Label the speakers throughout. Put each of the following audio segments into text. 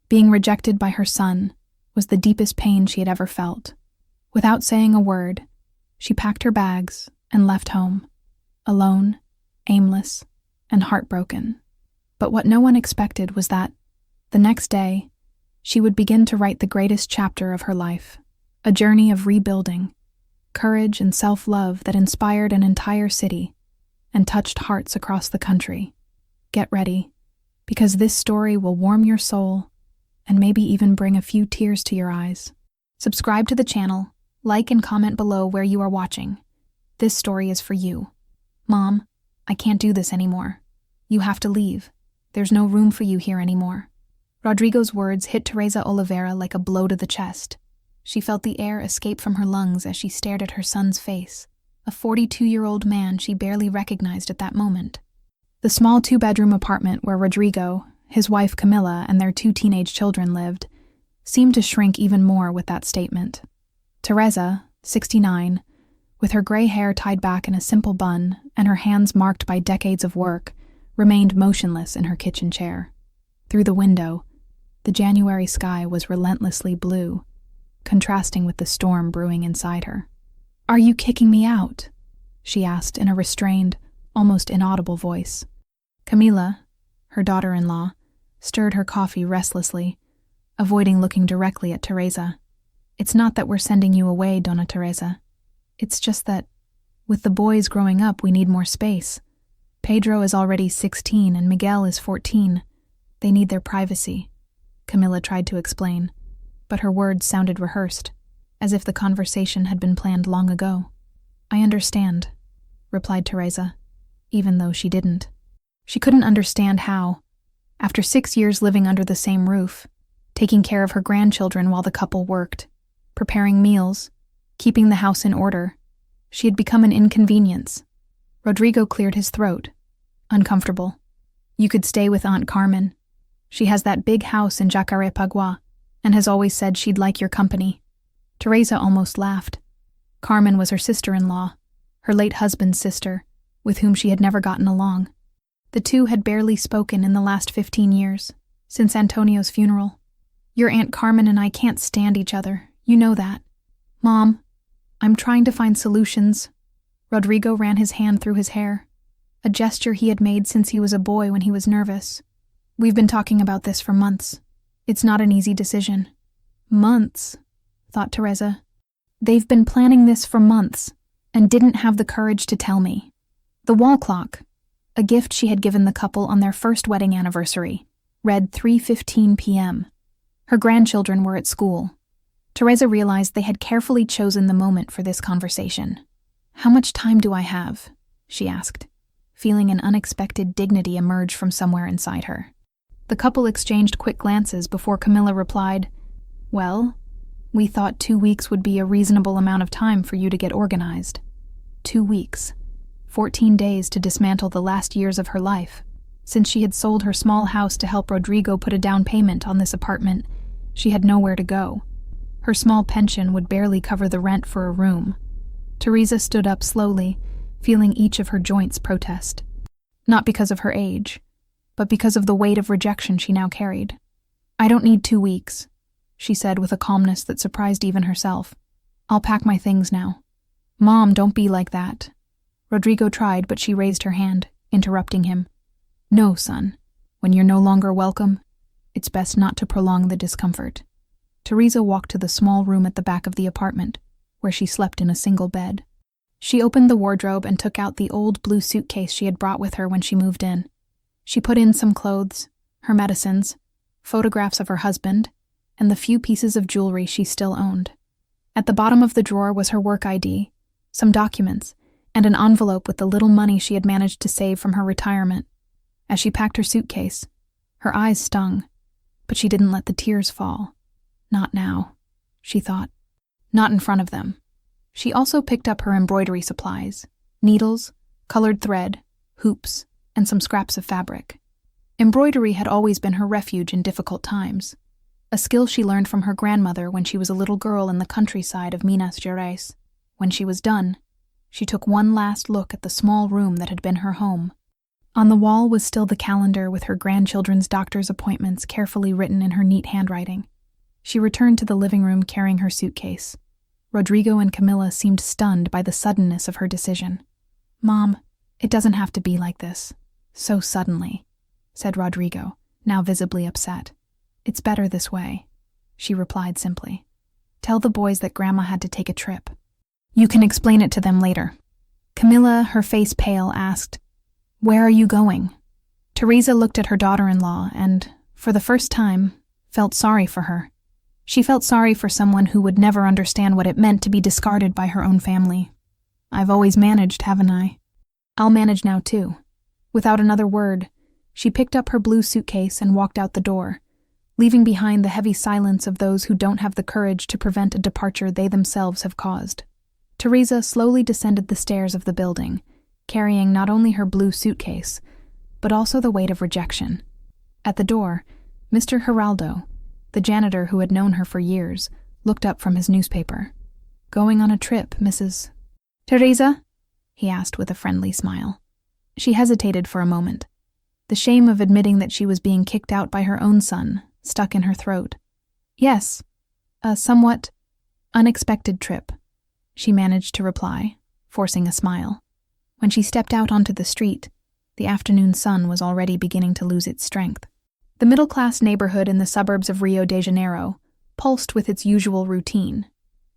Speaker 1: Being rejected by her son was the deepest pain she had ever felt. Without saying a word, she packed her bags and left home, alone, aimless, and heartbroken. But what no one expected was that, the next day, she would begin to write the greatest chapter of her life, a journey of rebuilding, courage and self-love that inspired an entire city and touched hearts across the country. Get ready, because this story will warm your soul and maybe even bring a few tears to your eyes. Subscribe to the channel, like and comment below where you are watching. This story is for you. Mom, I can't do this anymore. You have to leave. There's no room for you here anymore. Rodrigo's words hit Teresa Oliveira like a blow to the chest. She felt the air escape from her lungs as she stared at her son's face, a 42-year-old man she barely recognized at that moment. The small 2-bedroom apartment where Rodrigo, his wife Camila, and their 2 teenage children lived seemed to shrink even more with that statement. Teresa, 69, with her gray hair tied back in a simple bun and her hands marked by decades of work, remained motionless in her kitchen chair. Through the window, the January sky was relentlessly blue, contrasting with the storm brewing inside her. "Are you kicking me out?" she asked in a restrained, almost inaudible voice. Camila, her daughter-in-law, stirred her coffee restlessly, avoiding looking directly at Teresa. "It's not that we're sending you away, Dona Teresa. It's just that, with the boys growing up, we need more space. Pedro is already 16 and Miguel is 14. They need their privacy," Camila tried to explain, but her words sounded rehearsed, as if the conversation had been planned long ago. "I understand," replied Teresa, even though she didn't. She couldn't understand how, after 6 years living under the same roof, taking care of her grandchildren while the couple worked, preparing meals, keeping the house in order, she had become an inconvenience. Rodrigo cleared his throat, uncomfortable. "You could stay with Aunt Carmen. She has that big house in Jacarepagua and has always said she'd like your company." Teresa almost laughed. Carmen was her sister-in-law, her late husband's sister, with whom she had never gotten along. The two had barely spoken in the last 15 years, since Antonio's funeral. "Your Aunt Carmen and I can't stand each other, you know that." "Mom, I'm trying to find solutions." Rodrigo ran his hand through his hair, a gesture he had made since he was a boy when he was nervous. "We've been talking about this for months. It's not an easy decision." "Months," thought Teresa. "They've been planning this for months and didn't have the courage to tell me." The wall clock, a gift she had given the couple on their first wedding anniversary, read 3:15 p.m. Her grandchildren were at school. Teresa realized they had carefully chosen the moment for this conversation. "How much time do I have?" she asked, feeling an unexpected dignity emerge from somewhere inside her. The couple exchanged quick glances before Camila replied, "Well, we thought 2 weeks would be a reasonable amount of time for you to get organized." 2 weeks. 14 days to dismantle the last years of her life. Since she had sold her small house to help Rodrigo put a down payment on this apartment, she had nowhere to go. Her small pension would barely cover the rent for a room. Teresa stood up slowly, feeling each of her joints protest. Not because of her age, but because of the weight of rejection she now carried. "I don't need 2 weeks," she said with a calmness that surprised even herself. "I'll pack my things now." "Mom, don't be like that." Rodrigo tried, but she raised her hand, interrupting him. "No, son. When you're no longer welcome, it's best not to prolong the discomfort." Teresa walked to the small room at the back of the apartment, where she slept in a single bed. She opened the wardrobe and took out the old blue suitcase she had brought with her when she moved in. She put in some clothes, her medicines, photographs of her husband, and the few pieces of jewelry she still owned. At the bottom of the drawer was her work ID, some documents, and an envelope with the little money she had managed to save from her retirement. As she packed her suitcase, her eyes stung, but she didn't let the tears fall. Not now, she thought. Not in front of them. She also picked up her embroidery supplies, needles, colored thread, hoops, and some scraps of fabric. Embroidery had always been her refuge in difficult times, a skill she learned from her grandmother when she was a little girl in the countryside of Minas Gerais. When she was done, she took one last look at the small room that had been her home. On the wall was still the calendar with her grandchildren's doctor's appointments carefully written in her neat handwriting. She returned to the living room carrying her suitcase. Rodrigo and Camilla seemed stunned by the suddenness of her decision. "Mom, it doesn't have to be like this. So suddenly," said Rodrigo, now visibly upset. "It's better this way," she replied simply. "Tell the boys that Grandma had to take a trip. You can explain it to them later." Camilla, her face pale, asked, "Where are you going?" Teresa looked at her daughter-in-law and, for the first time, felt sorry for her. She felt sorry for someone who would never understand what it meant to be discarded by her own family. "I've always managed, haven't I? I'll manage now too." Without another word, she picked up her blue suitcase and walked out the door, leaving behind the heavy silence of those who don't have the courage to prevent a departure they themselves have caused. Teresa slowly descended the stairs of the building, carrying not only her blue suitcase, but also the weight of rejection. At the door, Mr. Geraldo, the janitor who had known her for years, looked up from his newspaper. "Going on a trip, Mrs. Teresa?" he asked with a friendly smile. She hesitated for a moment. The shame of admitting that she was being kicked out by her own son stuck in her throat. "Yes, a somewhat unexpected trip," she managed to reply, forcing a smile. When she stepped out onto the street, the afternoon sun was already beginning to lose its strength. The middle-class neighborhood in the suburbs of Rio de Janeiro pulsed with its usual routine.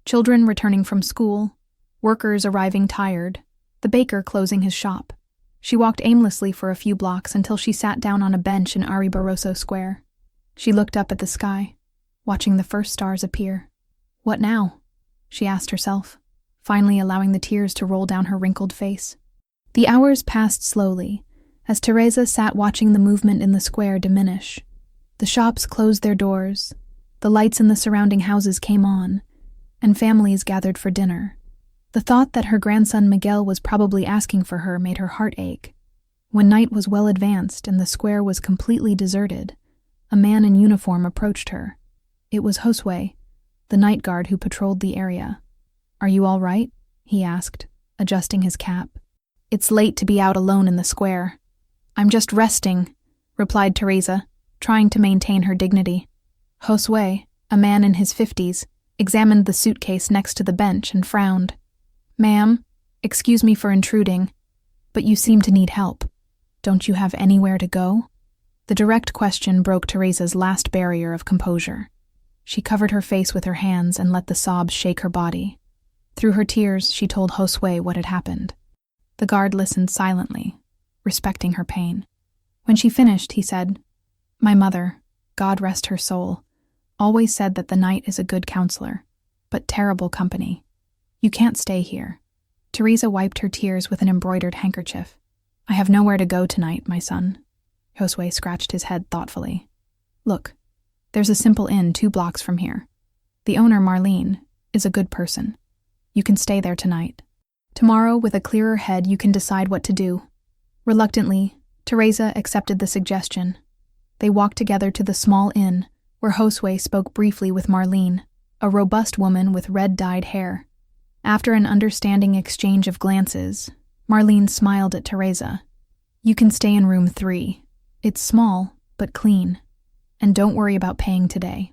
Speaker 1: Children returning from school, workers arriving tired, the baker closing his shop. She walked aimlessly for a few blocks until she sat down on a bench in Ari Barroso Square. She looked up at the sky, watching the first stars appear. "What now?" she asked herself, finally allowing the tears to roll down her wrinkled face. The hours passed slowly, as Teresa sat watching the movement in the square diminish. The shops closed their doors, the lights in the surrounding houses came on, and families gathered for dinner. The thought that her grandson Miguel was probably asking for her made her heart ache. When night was well advanced and the square was completely deserted, a man in uniform approached her. It was Josue, the night guard who patrolled the area. "Are you all right?" he asked, adjusting his cap. "It's late to be out alone in the square." "I'm just resting," replied Teresa, trying to maintain her dignity. Josue, a man in his 50s, examined the suitcase next to the bench and frowned. "Ma'am, excuse me for intruding, but you seem to need help. Don't you have anywhere to go?" The direct question broke Teresa's last barrier of composure. She covered her face with her hands and let the sobs shake her body. Through her tears, she told Josue what had happened. The guard listened silently, respecting her pain. When she finished, he said, "My mother, God rest her soul, always said that the night is a good counselor, but terrible company. You can't stay here." Teresa wiped her tears with an embroidered handkerchief. "I have nowhere to go tonight, my son." Josue scratched his head thoughtfully. "Look, there's a simple inn 2 blocks from here. The owner, Marlene, is a good person. You can stay there tonight. Tomorrow, with a clearer head, you can decide what to do." Reluctantly, Teresa accepted the suggestion. They walked together to the small inn, where Josue spoke briefly with Marlene, a robust woman with red-dyed hair. After an understanding exchange of glances, Marlene smiled at Teresa. "You can stay in room 3. It's small, but clean. And don't worry about paying today."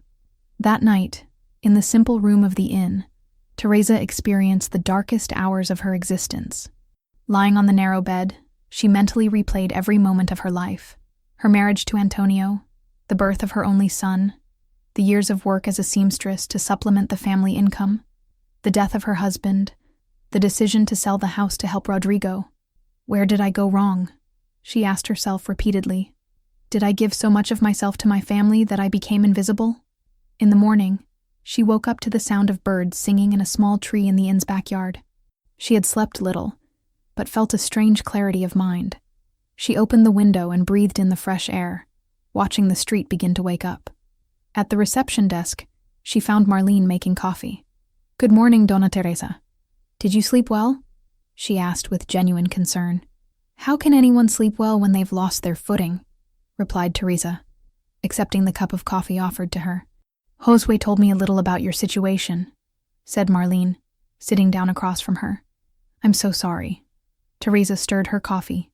Speaker 1: That night, in the simple room of the inn, Teresa experienced the darkest hours of her existence. Lying on the narrow bed, she mentally replayed every moment of her life: her marriage to Antonio, the birth of her only son, the years of work as a seamstress to supplement the family income, the death of her husband, the decision to sell the house to help Rodrigo. Where did I go wrong? She asked herself repeatedly. Did I give so much of myself to my family that I became invisible? In the morning, she woke up to the sound of birds singing in a small tree in the inn's backyard. She had slept little, but felt a strange clarity of mind. She opened the window and breathed in the fresh air, watching the street begin to wake up. At the reception desk, she found Marlene making coffee. "Good morning, Dona Teresa. Did you sleep well?" she asked with genuine concern. "How can anyone sleep well when they've lost their footing?" replied Teresa, accepting the cup of coffee offered to her. "Josue told me a little about your situation," said Marlene, sitting down across from her. "I'm so sorry." Teresa stirred her coffee,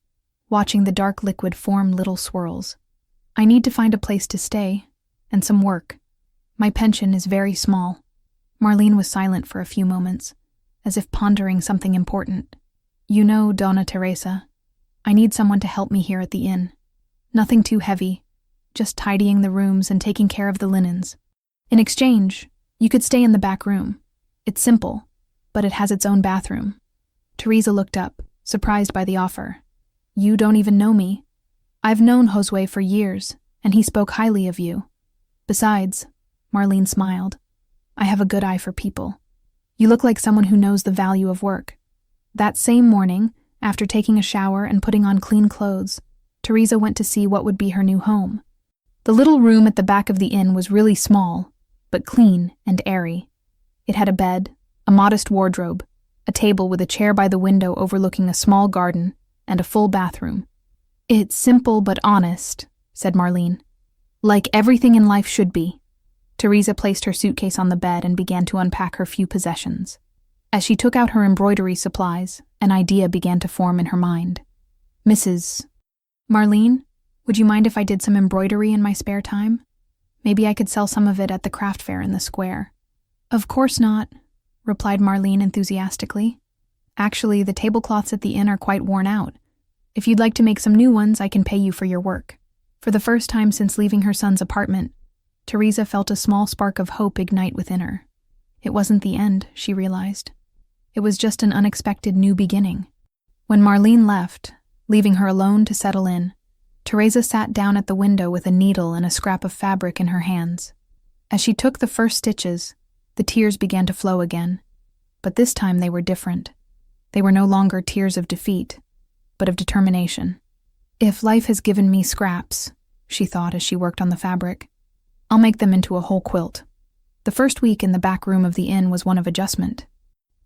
Speaker 1: watching the dark liquid form little swirls. "I need to find a place to stay, and some work. My pension is very small." Marlene was silent for a few moments, as if pondering something important. "You know, Donna Teresa, I need someone to help me here at the inn. Nothing too heavy, just tidying the rooms and taking care of the linens. In exchange, you could stay in the back room. It's simple, but it has its own bathroom." Teresa looked up, surprised by the offer. "You don't even know me. I've known Josue for years, and he spoke highly of you. Besides," Marlene smiled, "I have a good eye for people. You look like someone who knows the value of work." That same morning, after taking a shower and putting on clean clothes, Teresa went to see what would be her new home. The little room at the back of the inn was really small, but clean and airy. It had a bed, a modest wardrobe, a table with a chair by the window overlooking a small garden, and a full bathroom. "It's simple but honest," said Marlene. "Like everything in life should be." Teresa placed her suitcase on the bed and began to unpack her few possessions. As she took out her embroidery supplies, an idea began to form in her mind. "Mrs. Marlene, would you mind if I did some embroidery in my spare time? Maybe I could sell some of it at the craft fair in the square." "Of course not," replied Marlene enthusiastically. "Actually, the tablecloths at the inn are quite worn out. If you'd like to make some new ones, I can pay you for your work." For the first time since leaving her son's apartment, Teresa felt a small spark of hope ignite within her. It wasn't the end, she realized. It was just an unexpected new beginning. When Marlene left, leaving her alone to settle in, Teresa sat down at the window with a needle and a scrap of fabric in her hands. As she took the first stitches, the tears began to flow again. But this time they were different. They were no longer tears of defeat, but of determination. "If life has given me scraps," she thought as she worked on the fabric, "I'll make them into a whole quilt." The first week in the back room of the inn was one of adjustment.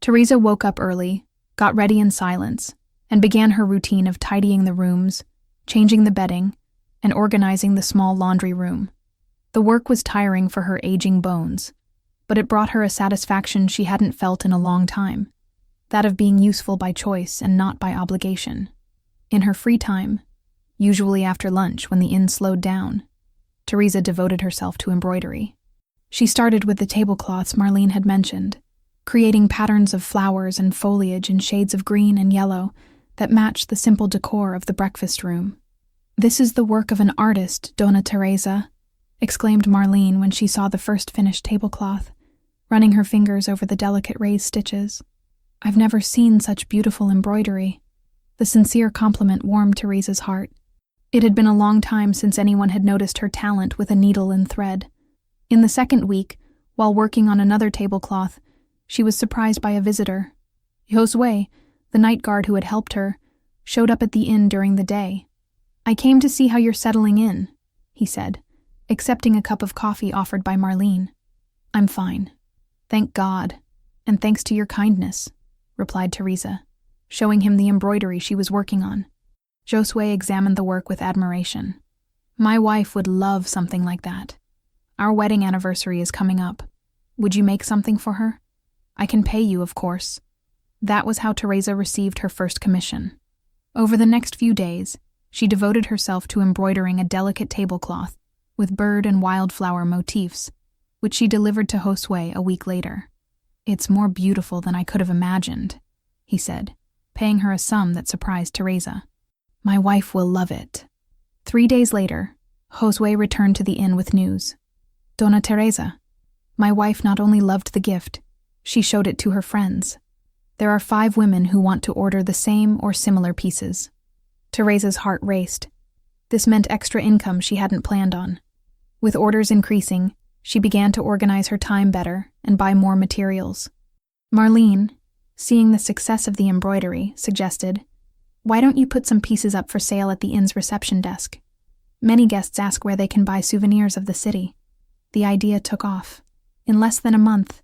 Speaker 1: Teresa woke up early, got ready in silence, and began her routine of tidying the rooms, changing the bedding, and organizing the small laundry room. The work was tiring for her aging bones, but it brought her a satisfaction she hadn't felt in a long time, that of being useful by choice and not by obligation. In her free time, usually after lunch when the inn slowed down, Teresa devoted herself to embroidery. She started with the tablecloths Marlene had mentioned, creating patterns of flowers and foliage in shades of green and yellow that matched the simple decor of the breakfast room. "This is the work of an artist, Donna Teresa," exclaimed Marlene when she saw the first finished tablecloth, running her fingers over the delicate raised stitches. "I've never seen such beautiful embroidery." The sincere compliment warmed Teresa's heart. It had been a long time since anyone had noticed her talent with a needle and thread. In the second week, while working on another tablecloth, she was surprised by a visitor. Josue, the night guard who had helped her, showed up at the inn during the day. "I came to see how you're settling in," he said, accepting a cup of coffee offered by Marlene. "I'm fine. Thank God, and thanks to your kindness," replied Teresa, showing him the embroidery she was working on. Josue examined the work with admiration. "My wife would love something like that. Our wedding anniversary is coming up. Would you make something for her? I can pay you, of course." That was how Teresa received her first commission. Over the next few days, she devoted herself to embroidering a delicate tablecloth with bird and wildflower motifs, which she delivered to Josue a week later. "It's more beautiful than I could have imagined," he said, paying her a sum that surprised Teresa. "My wife will love it." 3 days later, Josue returned to the inn with news. "Donna Teresa, my wife not only loved the gift, she showed it to her friends. There are 5 women who want to order the same or similar pieces." Teresa's heart raced. This meant extra income she hadn't planned on. With orders increasing, she began to organize her time better and buy more materials. Marlene, seeing the success of the embroidery, suggested, "Why don't you put some pieces up for sale at the inn's reception desk? Many guests ask where they can buy souvenirs of the city." The idea took off. In less than a month,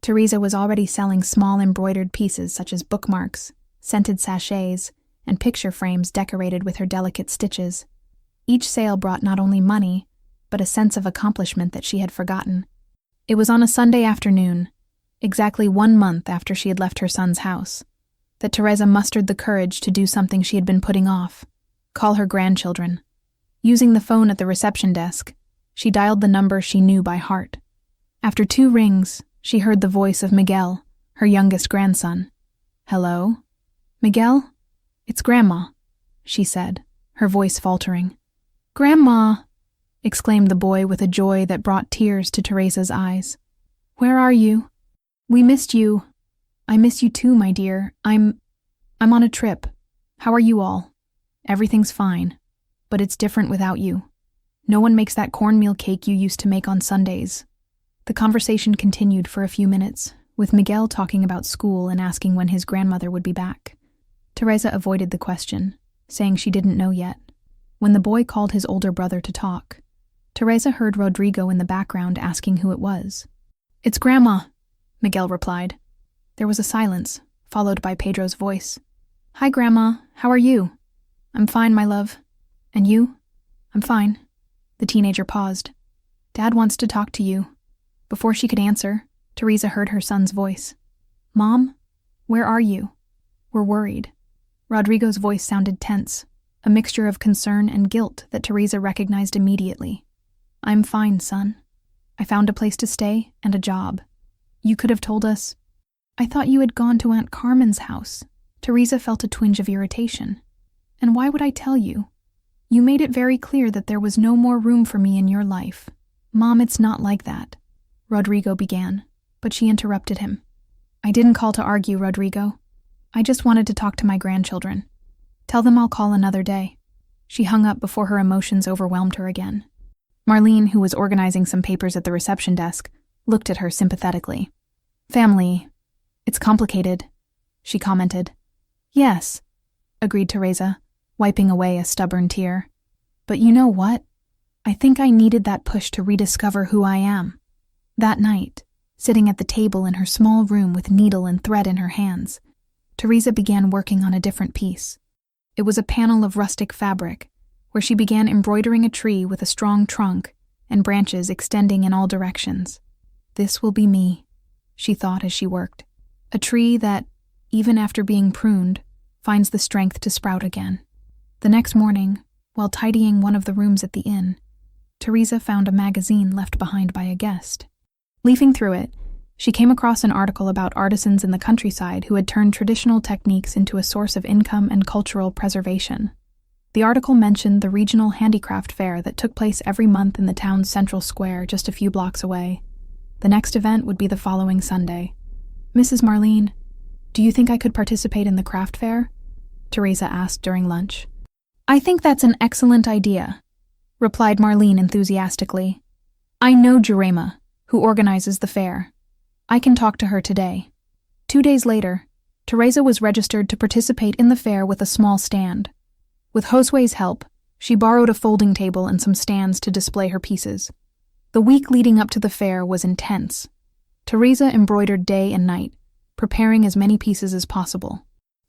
Speaker 1: Teresa was already selling small embroidered pieces such as bookmarks, scented sachets, and picture frames decorated with her delicate stitches. Each sale brought not only money, but a sense of accomplishment that she had forgotten. It was on a Sunday afternoon, exactly 1 month after she had left her son's house, that Teresa mustered the courage to do something she had been putting off. Call her grandchildren. Using the phone at the reception desk, she dialed the number she knew by heart. After 2 rings, she heard the voice of Miguel, her youngest grandson. "Hello? Miguel? It's Grandma," she said, her voice faltering. "Grandma!" exclaimed the boy with a joy that brought tears to Teresa's eyes. "Where are you? We missed you." "I miss you too, my dear. I'm on a trip. How are you all?" "Everything's fine, but it's different without you. No one makes that cornmeal cake you used to make on Sundays." The conversation continued for a few minutes, with Miguel talking about school and asking when his grandmother would be back. Teresa avoided the question, saying she didn't know yet. When the boy called his older brother to talk, Teresa heard Rodrigo in the background asking who it was. "It's Grandma," Miguel replied. There was a silence, followed by Pedro's voice. "Hi, Grandma. How are you?" "I'm fine, my love. And you?" "I'm fine." The teenager paused. "Dad wants to talk to you." Before she could answer, Teresa heard her son's voice. "Mom, where are you? We're worried." Rodrigo's voice sounded tense, a mixture of concern and guilt that Teresa recognized immediately. "I'm fine, son. I found a place to stay and a job. You could have told us." "I thought you had gone to Aunt Carmen's house." Teresa felt a twinge of irritation. "And why would I tell you? You made it very clear that there was no more room for me in your life." "Mom, it's not like that," Rodrigo began, but she interrupted him. "I didn't call to argue, Rodrigo. I just wanted to talk to my grandchildren. Tell them I'll call another day." She hung up before her emotions overwhelmed her again. Marlene, who was organizing some papers at the reception desk, looked at her sympathetically. "Family, it's complicated," she commented. "Yes," agreed Teresa, wiping away a stubborn tear. "But you know what? I think I needed that push to rediscover who I am." That night, sitting at the table in her small room with needle and thread in her hands, Teresa began working on a different piece. It was a panel of rustic fabric, where she began embroidering a tree with a strong trunk and branches extending in all directions. "This will be me," she thought as she worked. A tree that, even after being pruned, finds the strength to sprout again. The next morning, while tidying one of the rooms at the inn, Teresa found a magazine left behind by a guest. Leafing through it, she came across an article about artisans in the countryside who had turned traditional techniques into a source of income and cultural preservation. The article mentioned the regional handicraft fair that took place every month in the town's central square just a few blocks away. The next event would be the following Sunday. "Mrs. Marlene, do you think I could participate in the craft fair?" Teresa asked during lunch. "I think that's an excellent idea," replied Marlene enthusiastically. "I know Jurema, who organizes the fair. I can talk to her today." 2 days later, Teresa was registered to participate in the fair with a small stand. With Josue's help, she borrowed a folding table and some stands to display her pieces. The week leading up to the fair was intense. Teresa embroidered day and night, preparing as many pieces as possible.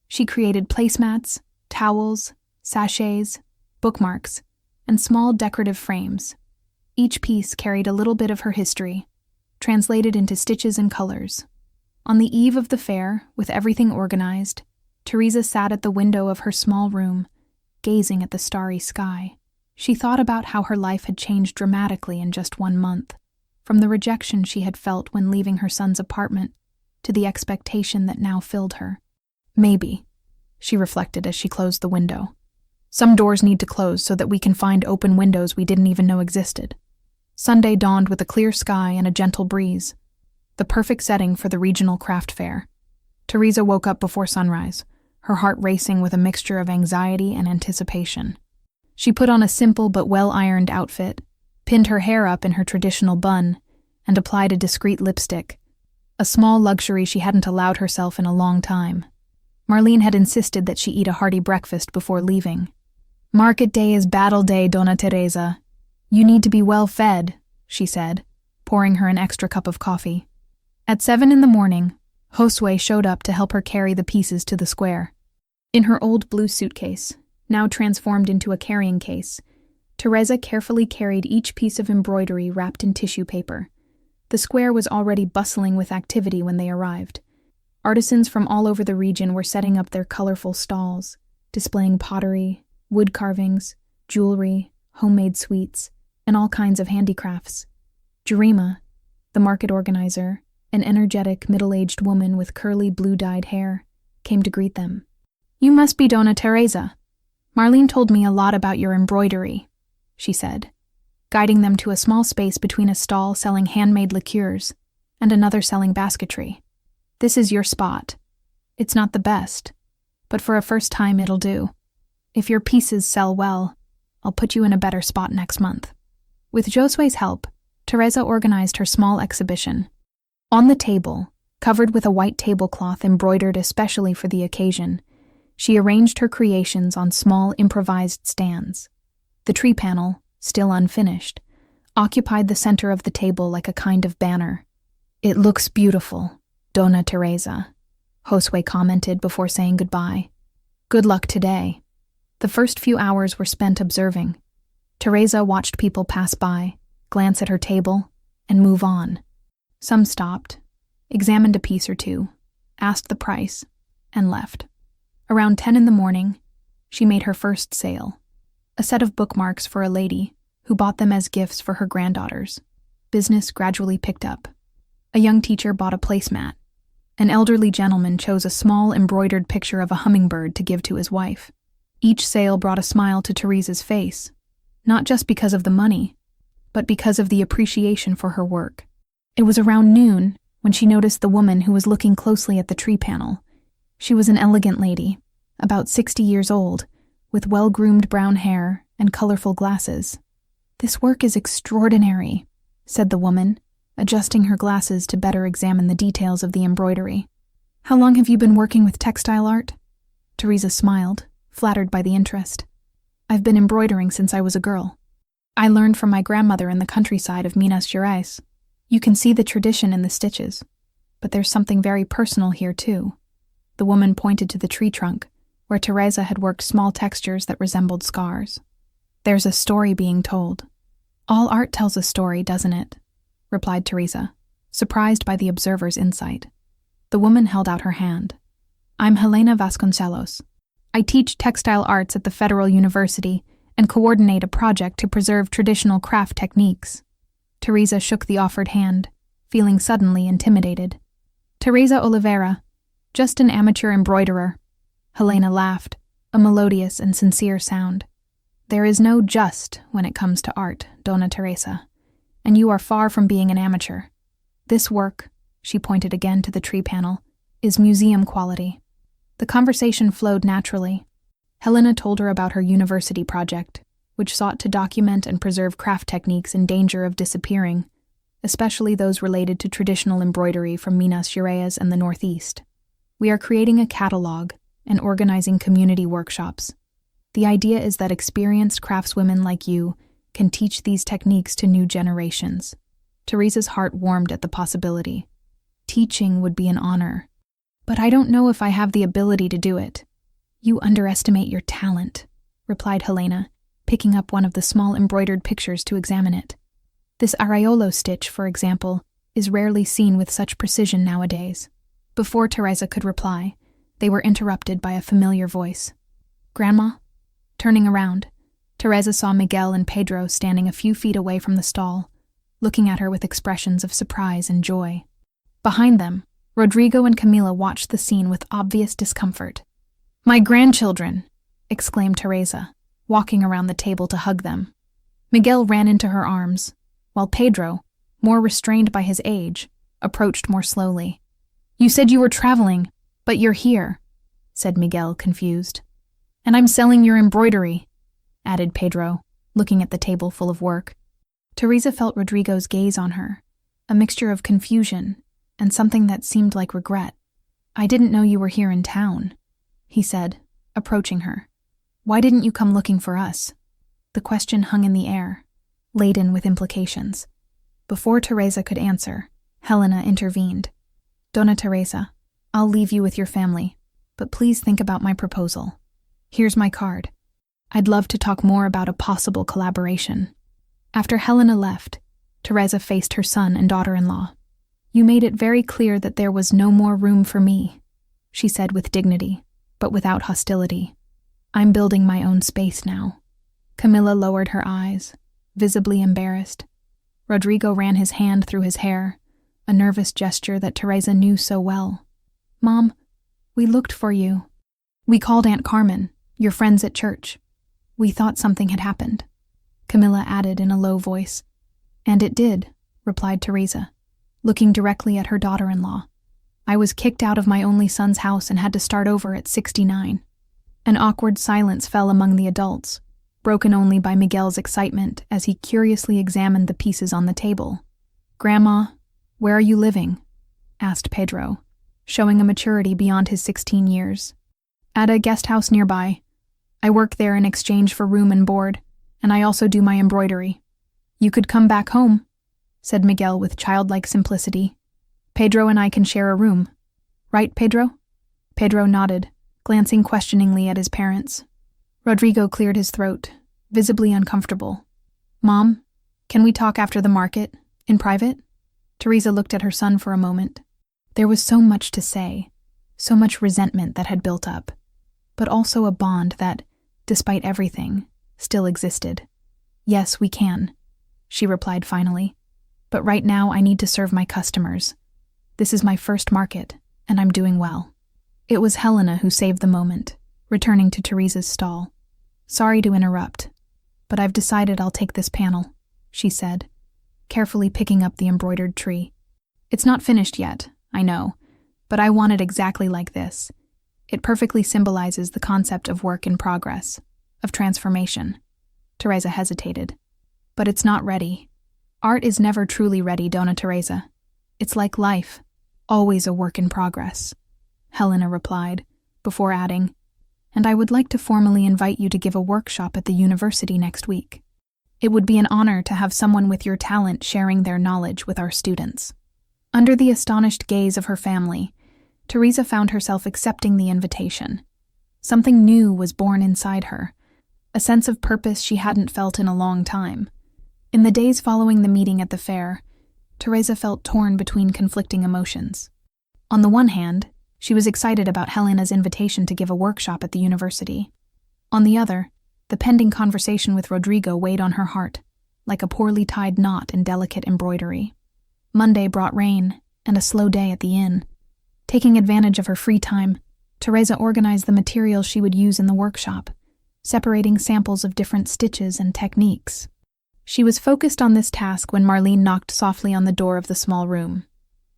Speaker 1: She created placemats, towels, sachets, bookmarks, and small decorative frames. Each piece carried a little bit of her history, translated into stitches and colors. On the eve of the fair, with everything organized, Teresa sat at the window of her small room, gazing at the starry sky. She thought about how her life had changed dramatically in just 1 month, from the rejection she had felt when leaving her son's apartment to the expectation that now filled her. "Maybe," she reflected as she closed the window. "Some doors need to close so that we can find open windows we didn't even know existed." Sunday dawned with a clear sky and a gentle breeze, the perfect setting for the regional craft fair. Teresa woke up before sunrise, her heart racing with a mixture of anxiety and anticipation. She put on a simple but well-ironed outfit, pinned her hair up in her traditional bun, and applied a discreet lipstick, a small luxury she hadn't allowed herself in a long time. Marlene had insisted that she eat a hearty breakfast before leaving. "Market day is battle day, Dona Teresa. You need to be well fed," she said, pouring her an extra cup of coffee. At 7 in the morning, Josue showed up to help her carry the pieces to the square. In her old blue suitcase, now transformed into a carrying case, Teresa carefully carried each piece of embroidery wrapped in tissue paper. The square was already bustling with activity when they arrived. Artisans from all over the region were setting up their colorful stalls, displaying pottery, wood carvings, jewelry, homemade sweets, and all kinds of handicrafts. Jerima, the market organizer, an energetic, middle-aged woman with curly, blue-dyed hair, came to greet them. "You must be Dona Teresa. Marlene told me a lot about your embroidery," she said, guiding them to a small space between a stall selling handmade liqueurs and another selling basketry. "This is your spot. It's not the best, but for a first time it'll do. If your pieces sell well, I'll put you in a better spot next month." With Josue's help, Teresa organized her small exhibition. On the table, covered with a white tablecloth embroidered especially for the occasion, she arranged her creations on small improvised stands. The tree panel, still unfinished, occupied the center of the table like a kind of banner. "It looks beautiful, Dona Teresa," Josue commented before saying goodbye. "Good luck today." The first few hours were spent observing. Teresa watched people pass by, glance at her table, and move on. Some stopped, examined a piece or two, asked the price, and left. Around 10 in the morning, she made her first sale. A set of bookmarks for a lady who bought them as gifts for her granddaughters. Business gradually picked up. A young teacher bought a placemat. An elderly gentleman chose a small embroidered picture of a hummingbird to give to his wife. Each sale brought a smile to Teresa's face, not just because of the money, but because of the appreciation for her work. It was around noon when she noticed the woman who was looking closely at the tree panel. She was an elegant lady, about 60 years old, with well-groomed brown hair and colorful glasses. "This work is extraordinary," said the woman, adjusting her glasses to better examine the details of the embroidery. "How long have you been working with textile art?" Teresa smiled, flattered by the interest. "I've been embroidering since I was a girl. I learned from my grandmother in the countryside of Minas Gerais. You can see the tradition in the stitches, but there's something very personal here too." The woman pointed to the tree trunk, where Teresa had worked small textures that resembled scars. "There's a story being told." "All art tells a story, doesn't it?" replied Teresa, surprised by the observer's insight. The woman held out her hand. "I'm Helena Vasconcelos. I teach textile arts at the Federal University and coordinate a project to preserve traditional craft techniques." Teresa shook the offered hand, feeling suddenly intimidated. "Teresa Oliveira, just an amateur embroiderer." Helena laughed, a melodious and sincere sound. "There is no just when it comes to art, Dona Teresa, and you are far from being an amateur. This work," she pointed again to the tree panel, "is museum quality." The conversation flowed naturally. Helena told her about her university project, which sought to document and preserve craft techniques in danger of disappearing, especially those related to traditional embroidery from Minas Gerais and the Northeast. "We are creating a catalog and organizing community workshops. The idea is that experienced craftswomen like you can teach these techniques to new generations." Teresa's heart warmed at the possibility. Teaching would be an honor. "But I don't know if I have the ability to do it." "You underestimate your talent," replied Helena, picking up one of the small embroidered pictures to examine it. "This araiolo stitch, for example, is rarely seen with such precision nowadays." Before Teresa could reply, they were interrupted by a familiar voice. "Grandma?" Turning around, Teresa saw Miguel and Pedro standing a few feet away from the stall, looking at her with expressions of surprise and joy. Behind them, Rodrigo and Camila watched the scene with obvious discomfort. "My grandchildren!" exclaimed Teresa, walking around the table to hug them. Miguel ran into her arms, while Pedro, more restrained by his age, approached more slowly. "You said you were traveling, but you're here," said Miguel, confused. "And I'm selling your embroidery," added Pedro, looking at the table full of work. Teresa felt Rodrigo's gaze on her, a mixture of confusion and something that seemed like regret. "I didn't know you were here in town," he said, approaching her. "Why didn't you come looking for us?" The question hung in the air, laden with implications. Before Teresa could answer, Helena intervened. "Dona Teresa, I'll leave you with your family, but please think about my proposal. Here's my card. I'd love to talk more about a possible collaboration." After Helena left, Teresa faced her son and daughter-in-law. "You made it very clear that there was no more room for me," she said with dignity, but without hostility. I'm building my own space now. Camilla lowered her eyes, visibly embarrassed. Rodrigo ran his hand through his hair, a nervous gesture that Teresa knew so well. Mom, we looked for you. We called Aunt Carmen, your friends at church. We thought something had happened. Camilla added in a low voice. And it did, replied Teresa, looking directly at her daughter-in-law. I was kicked out of my only son's house and had to start over at 69. An awkward silence fell among the adults, broken only by Miguel's excitement as he curiously examined the pieces on the table. Grandma, where are you living? Asked Pedro, showing a maturity beyond his 16 years. At a guest house nearby. I work there in exchange for room and board, and I also do my embroidery. You could come back home, said Miguel with childlike simplicity. Pedro and I can share a room. Right, Pedro? Pedro nodded, glancing questioningly at his parents. Rodrigo cleared his throat, visibly uncomfortable. Mom, can we talk after the market, in private? Teresa looked at her son for a moment. There was so much to say, so much resentment that had built up, but also a bond that, despite everything, still existed. Yes, we can, she replied finally. But right now I need to serve my customers. This is my first market, and I'm doing well. It was Helena who saved the moment, returning to Teresa's stall. Sorry to interrupt, but I've decided I'll take this panel, she said, carefully picking up the embroidered tree. It's not finished yet, I know, but I want it exactly like this. It perfectly symbolizes the concept of work in progress, of transformation. Teresa hesitated. But it's not ready. Art is never truly ready, Dona Teresa. It's like life, always a work in progress, Helena replied, before adding, and I would like to formally invite you to give a workshop at the university next week. It would be an honor to have someone with your talent sharing their knowledge with our students. Under the astonished gaze of her family, Teresa found herself accepting the invitation. Something new was born inside her, a sense of purpose she hadn't felt in a long time. In the days following the meeting at the fair, Teresa felt torn between conflicting emotions. On the one hand, she was excited about Helena's invitation to give a workshop at the university. On the other, the pending conversation with Rodrigo weighed on her heart, like a poorly tied knot in delicate embroidery. Monday brought rain and a slow day at the inn. Taking advantage of her free time, Teresa organized the materials she would use in the workshop, separating samples of different stitches and techniques. She was focused on this task when Marlene knocked softly on the door of the small room.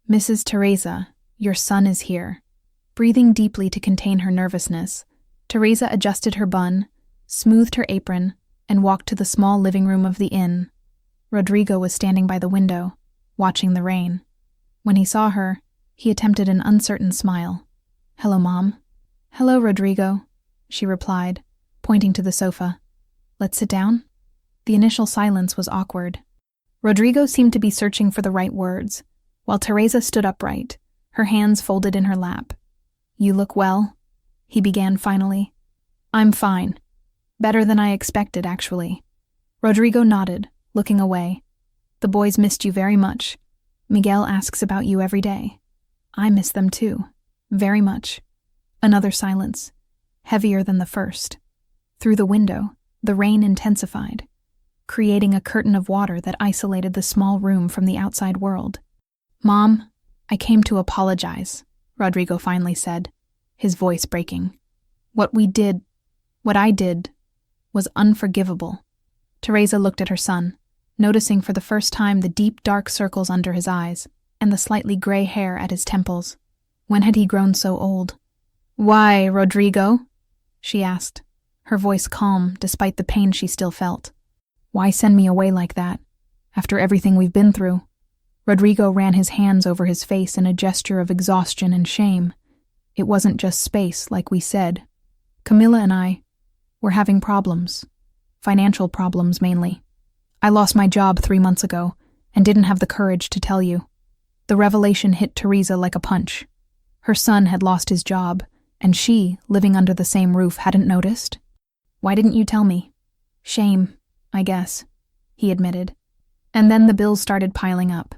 Speaker 1: Mrs. Teresa, your son is here. Breathing deeply to contain her nervousness, Teresa adjusted her bun, smoothed her apron, and walked to the small living room of the inn. Rodrigo was standing by the window, watching the rain. When he saw her, he attempted an uncertain smile. Hello, Mom. Hello, Rodrigo, she replied, pointing to the sofa. Let's sit down? The initial silence was awkward. Rodrigo seemed to be searching for the right words, while Teresa stood upright, her hands folded in her lap. You look well, he began finally. I'm fine. Better than I expected, actually. Rodrigo nodded, looking away. The boys missed you very much. Miguel asks about you every day. I miss them too, very much. Another silence, heavier than the first. Through the window, the rain intensified, creating a curtain of water that isolated the small room from the outside world. Mom, I came to apologize, Rodrigo finally said, his voice breaking. What I did, was unforgivable. Teresa looked at her son, noticing for the first time the deep dark circles under his eyes and the slightly gray hair at his temples. When had he grown so old? Why, Rodrigo? She asked, her voice calm despite the pain she still felt. Why send me away like that, after everything we've been through? Rodrigo ran his hands over his face in a gesture of exhaustion and shame. It wasn't just space, like we said. Camilla and I were having problems. Financial problems, mainly. I lost my job 3 months ago and didn't have the courage to tell you. The revelation hit Teresa like a punch. Her son had lost his job, and she, living under the same roof, hadn't noticed. Why didn't you tell me? Shame, I guess, he admitted. And then the bills started piling up.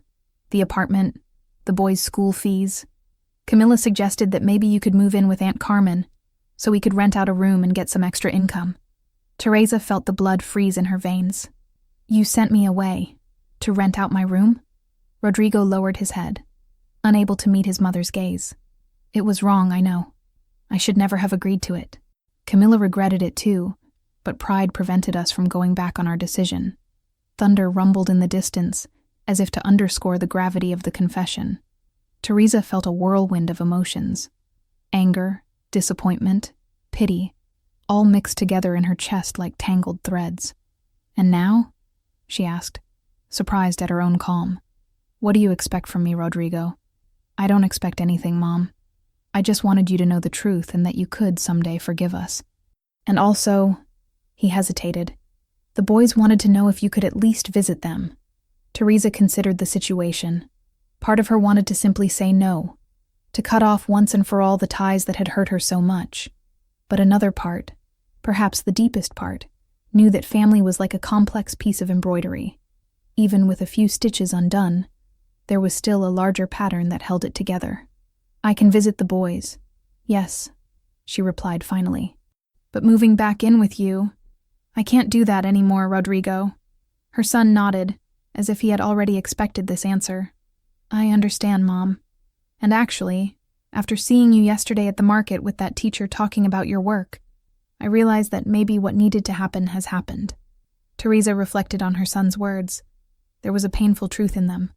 Speaker 1: The apartment, the boys' school fees. Camilla suggested that maybe you could move in with Aunt Carmen, so we could rent out a room and get some extra income. Teresa felt the blood freeze in her veins. You sent me away to rent out my room? Rodrigo lowered his head, unable to meet his mother's gaze. It was wrong, I know. I should never have agreed to it. Camilla regretted it too, but pride prevented us from going back on our decision. Thunder rumbled in the distance, as if to underscore the gravity of the confession. Teresa felt a whirlwind of emotions. Anger, disappointment, pity, all mixed together in her chest like tangled threads. And now? She asked, surprised at her own calm. What do you expect from me, Rodrigo? I don't expect anything, Mom. I just wanted you to know the truth and that you could someday forgive us. And also, he hesitated. The boys wanted to know if you could at least visit them. Teresa considered the situation. Part of her wanted to simply say no, to cut off once and for all the ties that had hurt her so much. But another part, perhaps the deepest part, knew that family was like a complex piece of embroidery. Even with a few stitches undone, there was still a larger pattern that held it together. I can visit the boys. Yes, she replied finally. But moving back in with you, I can't do that anymore, Rodrigo. Her son nodded, as if he had already expected this answer. I understand, Mom. And actually, after seeing you yesterday at the market with that teacher talking about your work, I realized that maybe what needed to happen has happened. Teresa reflected on her son's words. There was a painful truth in them.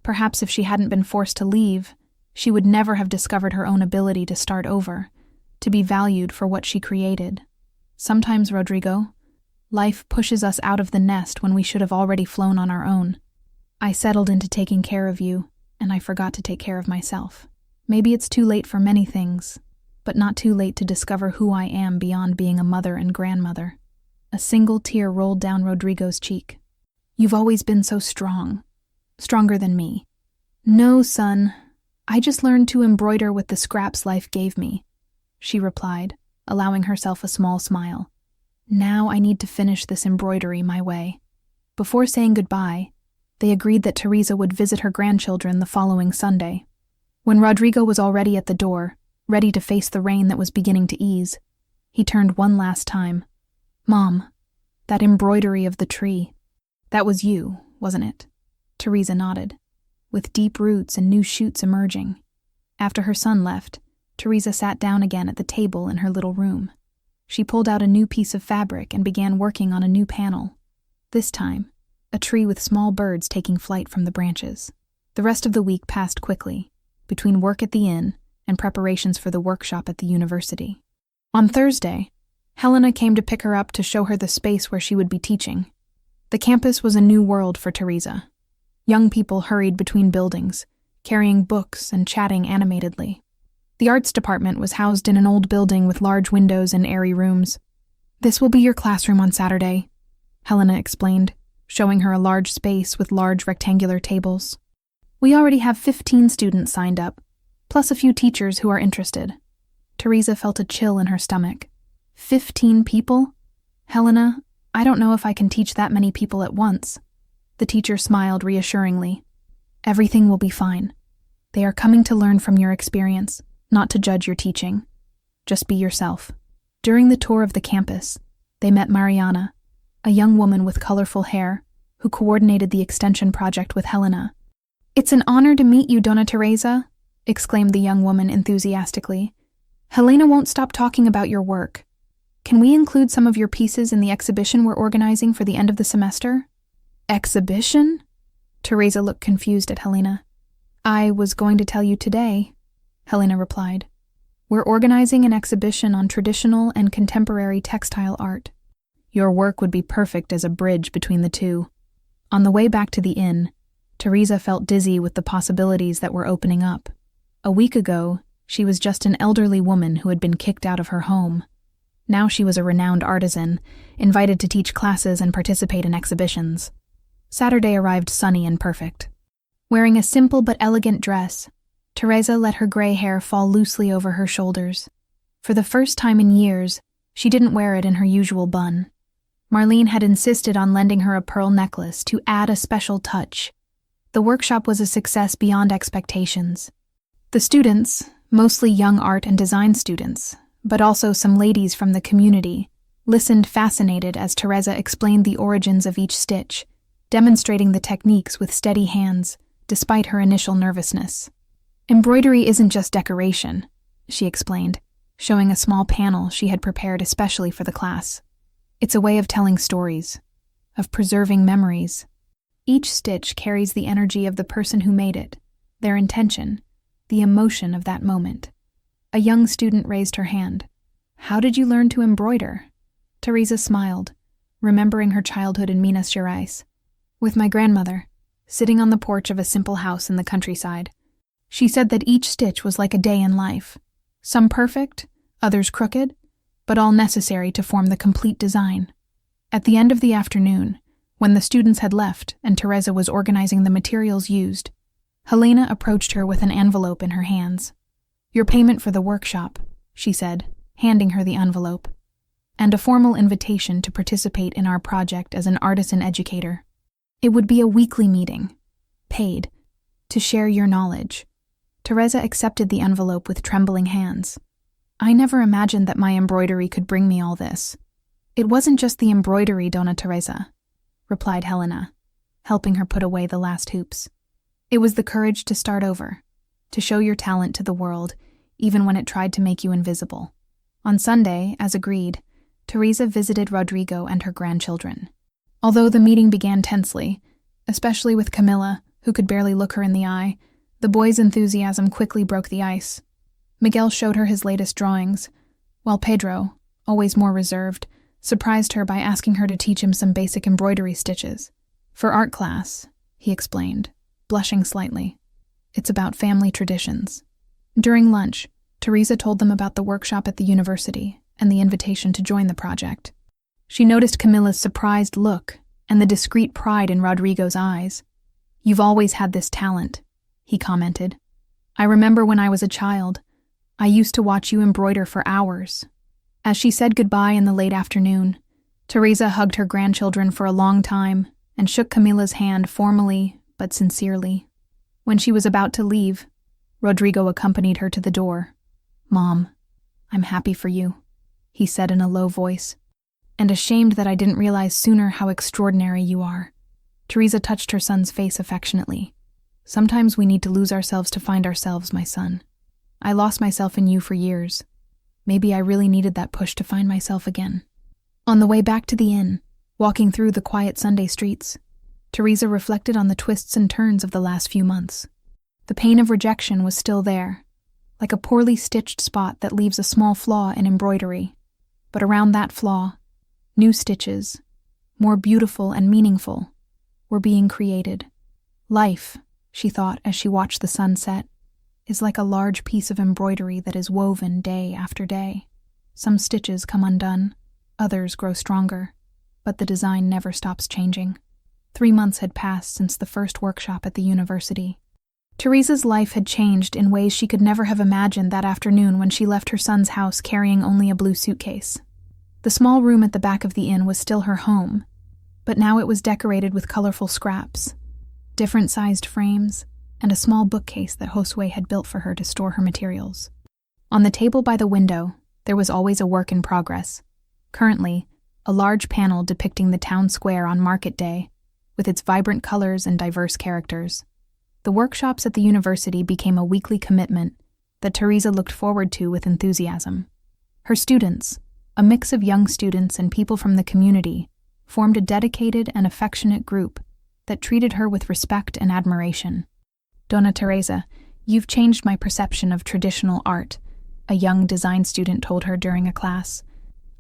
Speaker 1: Perhaps if she hadn't been forced to leave, she would never have discovered her own ability to start over, to be valued for what she created. Sometimes, Rodrigo, life pushes us out of the nest when we should have already flown on our own. I settled into taking care of you, and I forgot to take care of myself. Maybe it's too late for many things, but not too late to discover who I am beyond being a mother and grandmother. A single tear rolled down Rodrigo's cheek. You've always been so strong. Stronger than me. No, son. I just learned to embroider with the scraps life gave me, she replied, allowing herself a small smile. Now I need to finish this embroidery my way. Before saying goodbye, they agreed that Teresa would visit her grandchildren the following Sunday. When Rodrigo was already at the door, ready to face the rain that was beginning to ease, he turned one last time. Mom, that embroidery of the tree, that was you, wasn't it? Teresa nodded, with deep roots and new shoots emerging. After her son left, Teresa sat down again at the table in her little room. She pulled out a new piece of fabric and began working on a new panel. This time, a tree with small birds taking flight from the branches. The rest of the week passed quickly, between work at the inn and preparations for the workshop at the university. On Thursday, Helena came to pick her up to show her the space where she would be teaching. The campus was a new world for Teresa. Young people hurried between buildings, carrying books and chatting animatedly. The arts department was housed in an old building with large windows and airy rooms. This will be your classroom on Saturday, Helena explained, showing her a large space with large rectangular tables. We already have 15 students signed up, plus a few teachers who are interested. Teresa felt a chill in her stomach. 15 people? Helena, I don't know if I can teach that many people at once. The teacher smiled reassuringly. Everything will be fine. They are coming to learn from your experience, not to judge your teaching. Just be yourself. During the tour of the campus, they met Mariana, a young woman with colorful hair, who coordinated the extension project with Helena. It's an honor to meet you, Dona Teresa, exclaimed the young woman enthusiastically. Helena won't stop talking about your work. Can we include some of your pieces in the exhibition we're organizing for the end of the semester? Exhibition? Teresa looked confused at Helena. I was going to tell you today, Helena replied. We're organizing an exhibition on traditional and contemporary textile art. Your work would be perfect as a bridge between the two. On the way back to the inn, Teresa felt dizzy with the possibilities that were opening up. A week ago, she was just an elderly woman who had been kicked out of her home. Now she was a renowned artisan, invited to teach classes and participate in exhibitions. Saturday arrived sunny and perfect. Wearing a simple but elegant dress, Teresa let her gray hair fall loosely over her shoulders. For the first time in years, she didn't wear it in her usual bun. Marlene had insisted on lending her a pearl necklace to add a special touch. The workshop was a success beyond expectations. The students, mostly young art and design students, but also some ladies from the community, listened fascinated as Teresa explained the origins of each stitch, demonstrating the techniques with steady hands, despite her initial nervousness. Embroidery isn't just decoration, she explained, showing a small panel she had prepared especially for the class. It's a way of telling stories, of preserving memories. Each stitch carries the energy of the person who made it, their intention, the emotion of that moment. A young student raised her hand. "How did you learn to embroider?" Teresa smiled, remembering her childhood in Minas Gerais. "With my grandmother, sitting on the porch of a simple house in the countryside. She said that each stitch was like a day in life, some perfect, others crooked, but all necessary to form the complete design." At the end of the afternoon, when the students had left and Teresa was organizing the materials used, Helena approached her with an envelope in her hands. "Your payment for the workshop," she said, handing her the envelope, "and a formal invitation to participate in our project as an artisan educator. It would be a weekly meeting, paid, to share your knowledge." Teresa accepted the envelope with trembling hands. "I never imagined that my embroidery could bring me all this." "It wasn't just the embroidery, Dona Teresa," replied Helena, helping her put away the last hoops. "It was the courage to start over, to show your talent to the world, even when it tried to make you invisible." On Sunday, as agreed, Teresa visited Rodrigo and her grandchildren. Although the meeting began tensely, especially with Camilla, who could barely look her in the eye, the boys' enthusiasm quickly broke the ice. Miguel showed her his latest drawings, while Pedro, always more reserved, surprised her by asking her to teach him some basic embroidery stitches. "For art class," he explained, blushing slightly. "It's about family traditions." During lunch, Teresa told them about the workshop at the university and the invitation to join the project. She noticed Camilla's surprised look and the discreet pride in Rodrigo's eyes. "You've always had this talent," he commented. "I remember when I was a child, I used to watch you embroider for hours." As she said goodbye in the late afternoon, Teresa hugged her grandchildren for a long time and shook Camilla's hand formally but sincerely. When she was about to leave, Rodrigo accompanied her to the door. "Mom, I'm happy for you," he said in a low voice, "and ashamed that I didn't realize sooner how extraordinary you are." Teresa touched her son's face affectionately. "Sometimes we need to lose ourselves to find ourselves, my son. I lost myself in you for years. Maybe I really needed that push to find myself again." On the way back to the inn, walking through the quiet Sunday streets, Teresa reflected on the twists and turns of the last few months. The pain of rejection was still there, like a poorly stitched spot that leaves a small flaw in embroidery. But around that flaw, new stitches, more beautiful and meaningful, were being created. Life, she thought as she watched the sun set, is like a large piece of embroidery that is woven day after day. Some stitches come undone, others grow stronger, but the design never stops changing. 3 months had passed since the first workshop at the university. Teresa's life had changed in ways she could never have imagined that afternoon when she left her son's house carrying only a blue suitcase. The small room at the back of the inn was still her home, but now it was decorated with colorful scraps, different-sized frames, and a small bookcase that Josue had built for her to store her materials. On the table by the window, there was always a work in progress. Currently, a large panel depicting the town square on market day, with its vibrant colors and diverse characters. The workshops at the university became a weekly commitment that Teresa looked forward to with enthusiasm. Her students, a mix of young students and people from the community, formed a dedicated and affectionate group that treated her with respect and admiration. "Dona Teresa, you've changed my perception of traditional art," a young design student told her during a class.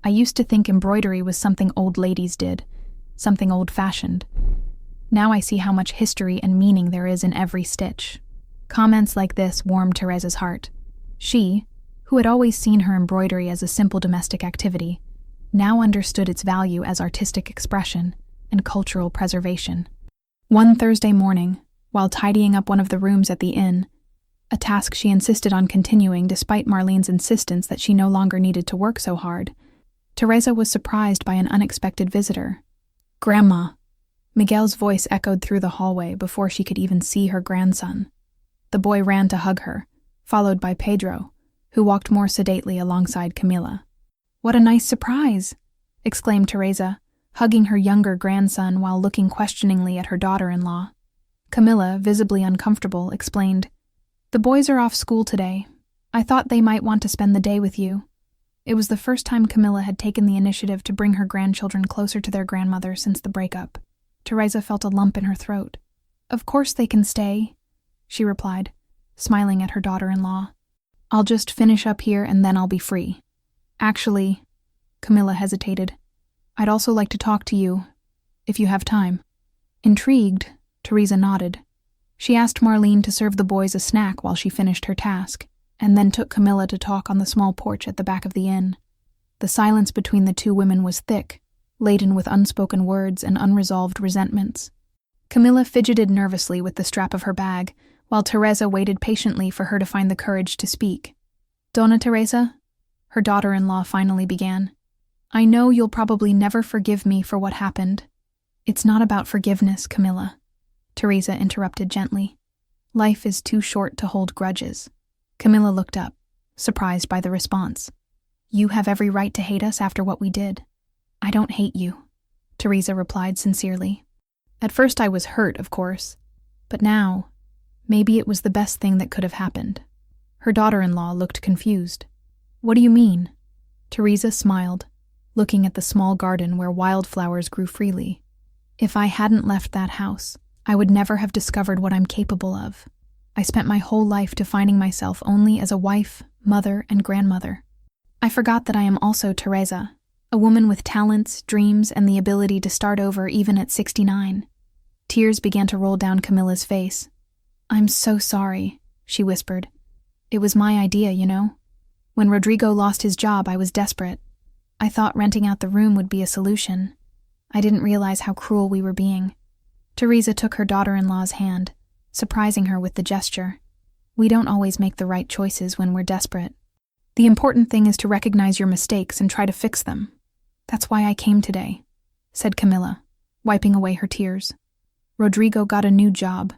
Speaker 1: "I used to think embroidery was something old ladies did, something old-fashioned. Now I see how much history and meaning there is in every stitch." Comments like this warmed Teresa's heart. She, who had always seen her embroidery as a simple domestic activity, now understood its value as artistic expression and cultural preservation. One Thursday morning, while tidying up one of the rooms at the inn, a task she insisted on continuing despite Marlene's insistence that she no longer needed to work so hard, Teresa was surprised by an unexpected visitor. "Grandma!" Miguel's voice echoed through the hallway before she could even see her grandson. The boy ran to hug her, followed by Pedro, who walked more sedately alongside Camilla. "What a nice surprise!" exclaimed Teresa, hugging her younger grandson while looking questioningly at her daughter-in-law. Camilla, visibly uncomfortable, explained, "The boys are off school today. I thought they might want to spend the day with you." It was the first time Camilla had taken the initiative to bring her grandchildren closer to their grandmother since the breakup. Teresa felt a lump in her throat. "Of course they can stay," she replied, smiling at her daughter-in-law. "I'll just finish up here and then I'll be free. Actually," Camilla hesitated, "I'd also like to talk to you, if you have time." Intrigued, Teresa nodded. She asked Marlene to serve the boys a snack while she finished her task, and then took Camilla to talk on the small porch at the back of the inn. The silence between the two women was thick, laden with unspoken words and unresolved resentments. Camilla fidgeted nervously with the strap of her bag, while Teresa waited patiently for her to find the courage to speak. "Donna Teresa," her daughter-in-law finally began, "I know you'll probably never forgive me for what happened." "It's not about forgiveness, Camilla," Teresa interrupted gently. "Life is too short to hold grudges." Camilla looked up, surprised by the response. "You have every right to hate us after what we did." "I don't hate you," Teresa replied sincerely. "At first I was hurt, of course, but now, maybe it was the best thing that could have happened." Her daughter-in-law looked confused. "What do you mean?" Teresa smiled, looking at the small garden where wildflowers grew freely. "If I hadn't left that house, I would never have discovered what I'm capable of. I spent my whole life defining myself only as a wife, mother, and grandmother. I forgot that I am also Teresa, a woman with talents, dreams, and the ability to start over even at 69. Tears began to roll down Camilla's face. "I'm so sorry," she whispered. "It was my idea, you know. When Rodrigo lost his job, I was desperate. I thought renting out the room would be a solution. I didn't realize how cruel we were being." Teresa took her daughter-in-law's hand, surprising her with the gesture. "We don't always make the right choices when we're desperate. The important thing is to recognize your mistakes and try to fix them. That's why I came today," said Camilla, wiping away her tears. "Rodrigo got a new job.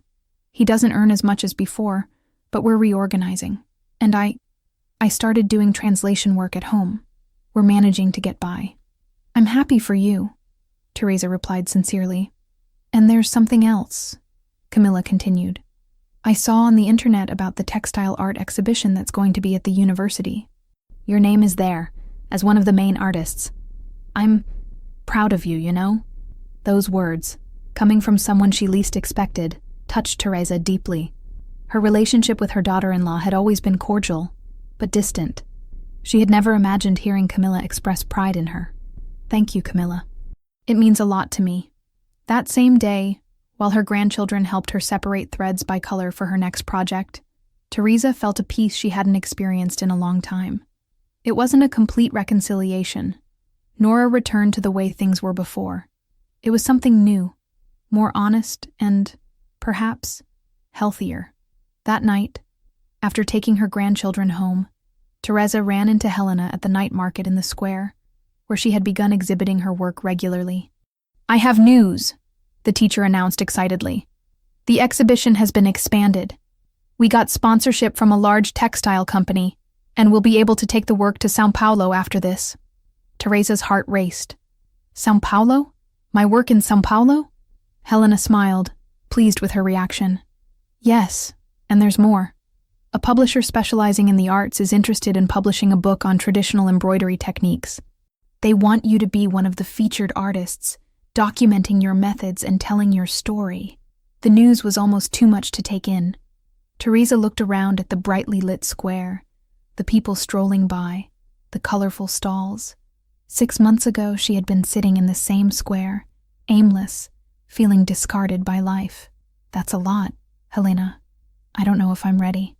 Speaker 1: He doesn't earn as much as before, but we're reorganizing. And I started doing translation work at home. We're managing to get by." "I'm happy for you," Teresa replied sincerely. "And there's something else," Camilla continued. "I saw on the internet about the textile art exhibition that's going to be at the university. Your name is there, as one of the main artists. I'm proud of you, you know?" Those words, coming from someone she least expected, touched Teresa deeply. Her relationship with her daughter-in-law had always been cordial, but distant. She had never imagined hearing Camilla express pride in her. "Thank you, Camilla. It means a lot to me." That same day, while her grandchildren helped her separate threads by color for her next project, Teresa felt a peace she hadn't experienced in a long time. It wasn't a complete reconciliation, nor a return to the way things were before. It was something new, more honest and, perhaps, healthier. That night, after taking her grandchildren home, Teresa ran into Helena at the night market in the square, where she had begun exhibiting her work regularly. "I have news," the teacher announced excitedly. "The exhibition has been expanded. We got sponsorship from a large textile company, and we'll be able to take the work to São Paulo after this." Teresa's heart raced. "São Paulo? My work in São Paulo?" Helena smiled, pleased with her reaction. "Yes, and there's more. A publisher specializing in the arts is interested in publishing a book on traditional embroidery techniques. They want you to be one of the featured artists, documenting your methods and telling your story." The news was almost too much to take in. Teresa looked around at the brightly lit square, the people strolling by, the colorful stalls. 6 months ago, she had been sitting in the same square, aimless, feeling discarded by life. "That's a lot, Helena. I don't know if I'm ready."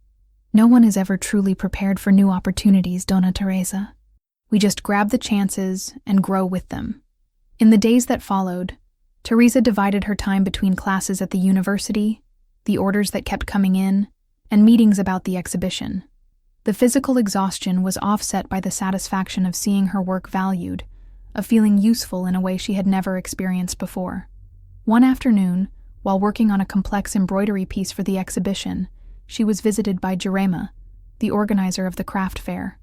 Speaker 1: No one is ever truly prepared for new opportunities, Donna Teresa. We just grab the chances and grow with them. In the days that followed, Teresa divided her time between classes at the university, the orders that kept coming in, and meetings about the exhibition. The physical exhaustion was offset by the satisfaction of seeing her work valued, of feeling useful in a way she had never experienced before. One afternoon, while working on a complex embroidery piece for the exhibition, she was visited by Jurema, the organizer of the craft fair.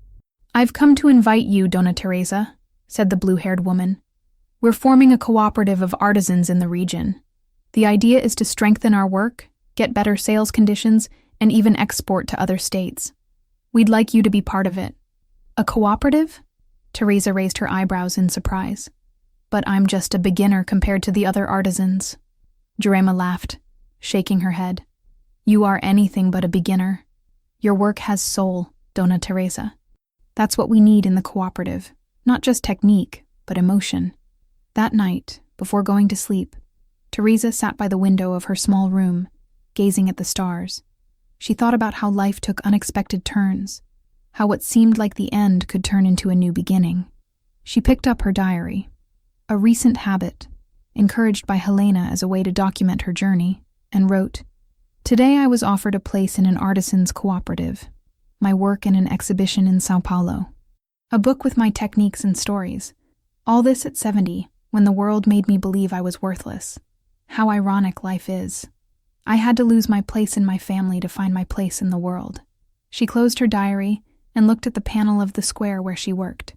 Speaker 1: "I've come to invite you, Dona Teresa," said the blue-haired woman. "We're forming a cooperative of artisans in the region. The idea is to strengthen our work, get better sales conditions, and even export to other states. We'd like you to be part of it." "A cooperative?" Teresa raised her eyebrows in surprise. "But I'm just a beginner compared to the other artisans." Jurema laughed, shaking her head. "You are anything but a beginner. Your work has soul, Dona Teresa. That's what we need in the cooperative, not just technique, but emotion." That night, before going to sleep, Teresa sat by the window of her small room, gazing at the stars. She thought about how life took unexpected turns, how what seemed like the end could turn into a new beginning. She picked up her diary, a recent habit, encouraged by Helena as a way to document her journey, and wrote, "Today I was offered a place in an artisans' cooperative, my work in an exhibition in Sao Paulo, a book with my techniques and stories. All this at 70, when the world made me believe I was worthless. How ironic life is. I had to lose my place in my family to find my place in the world." She closed her diary and looked at the panel of the square where she worked.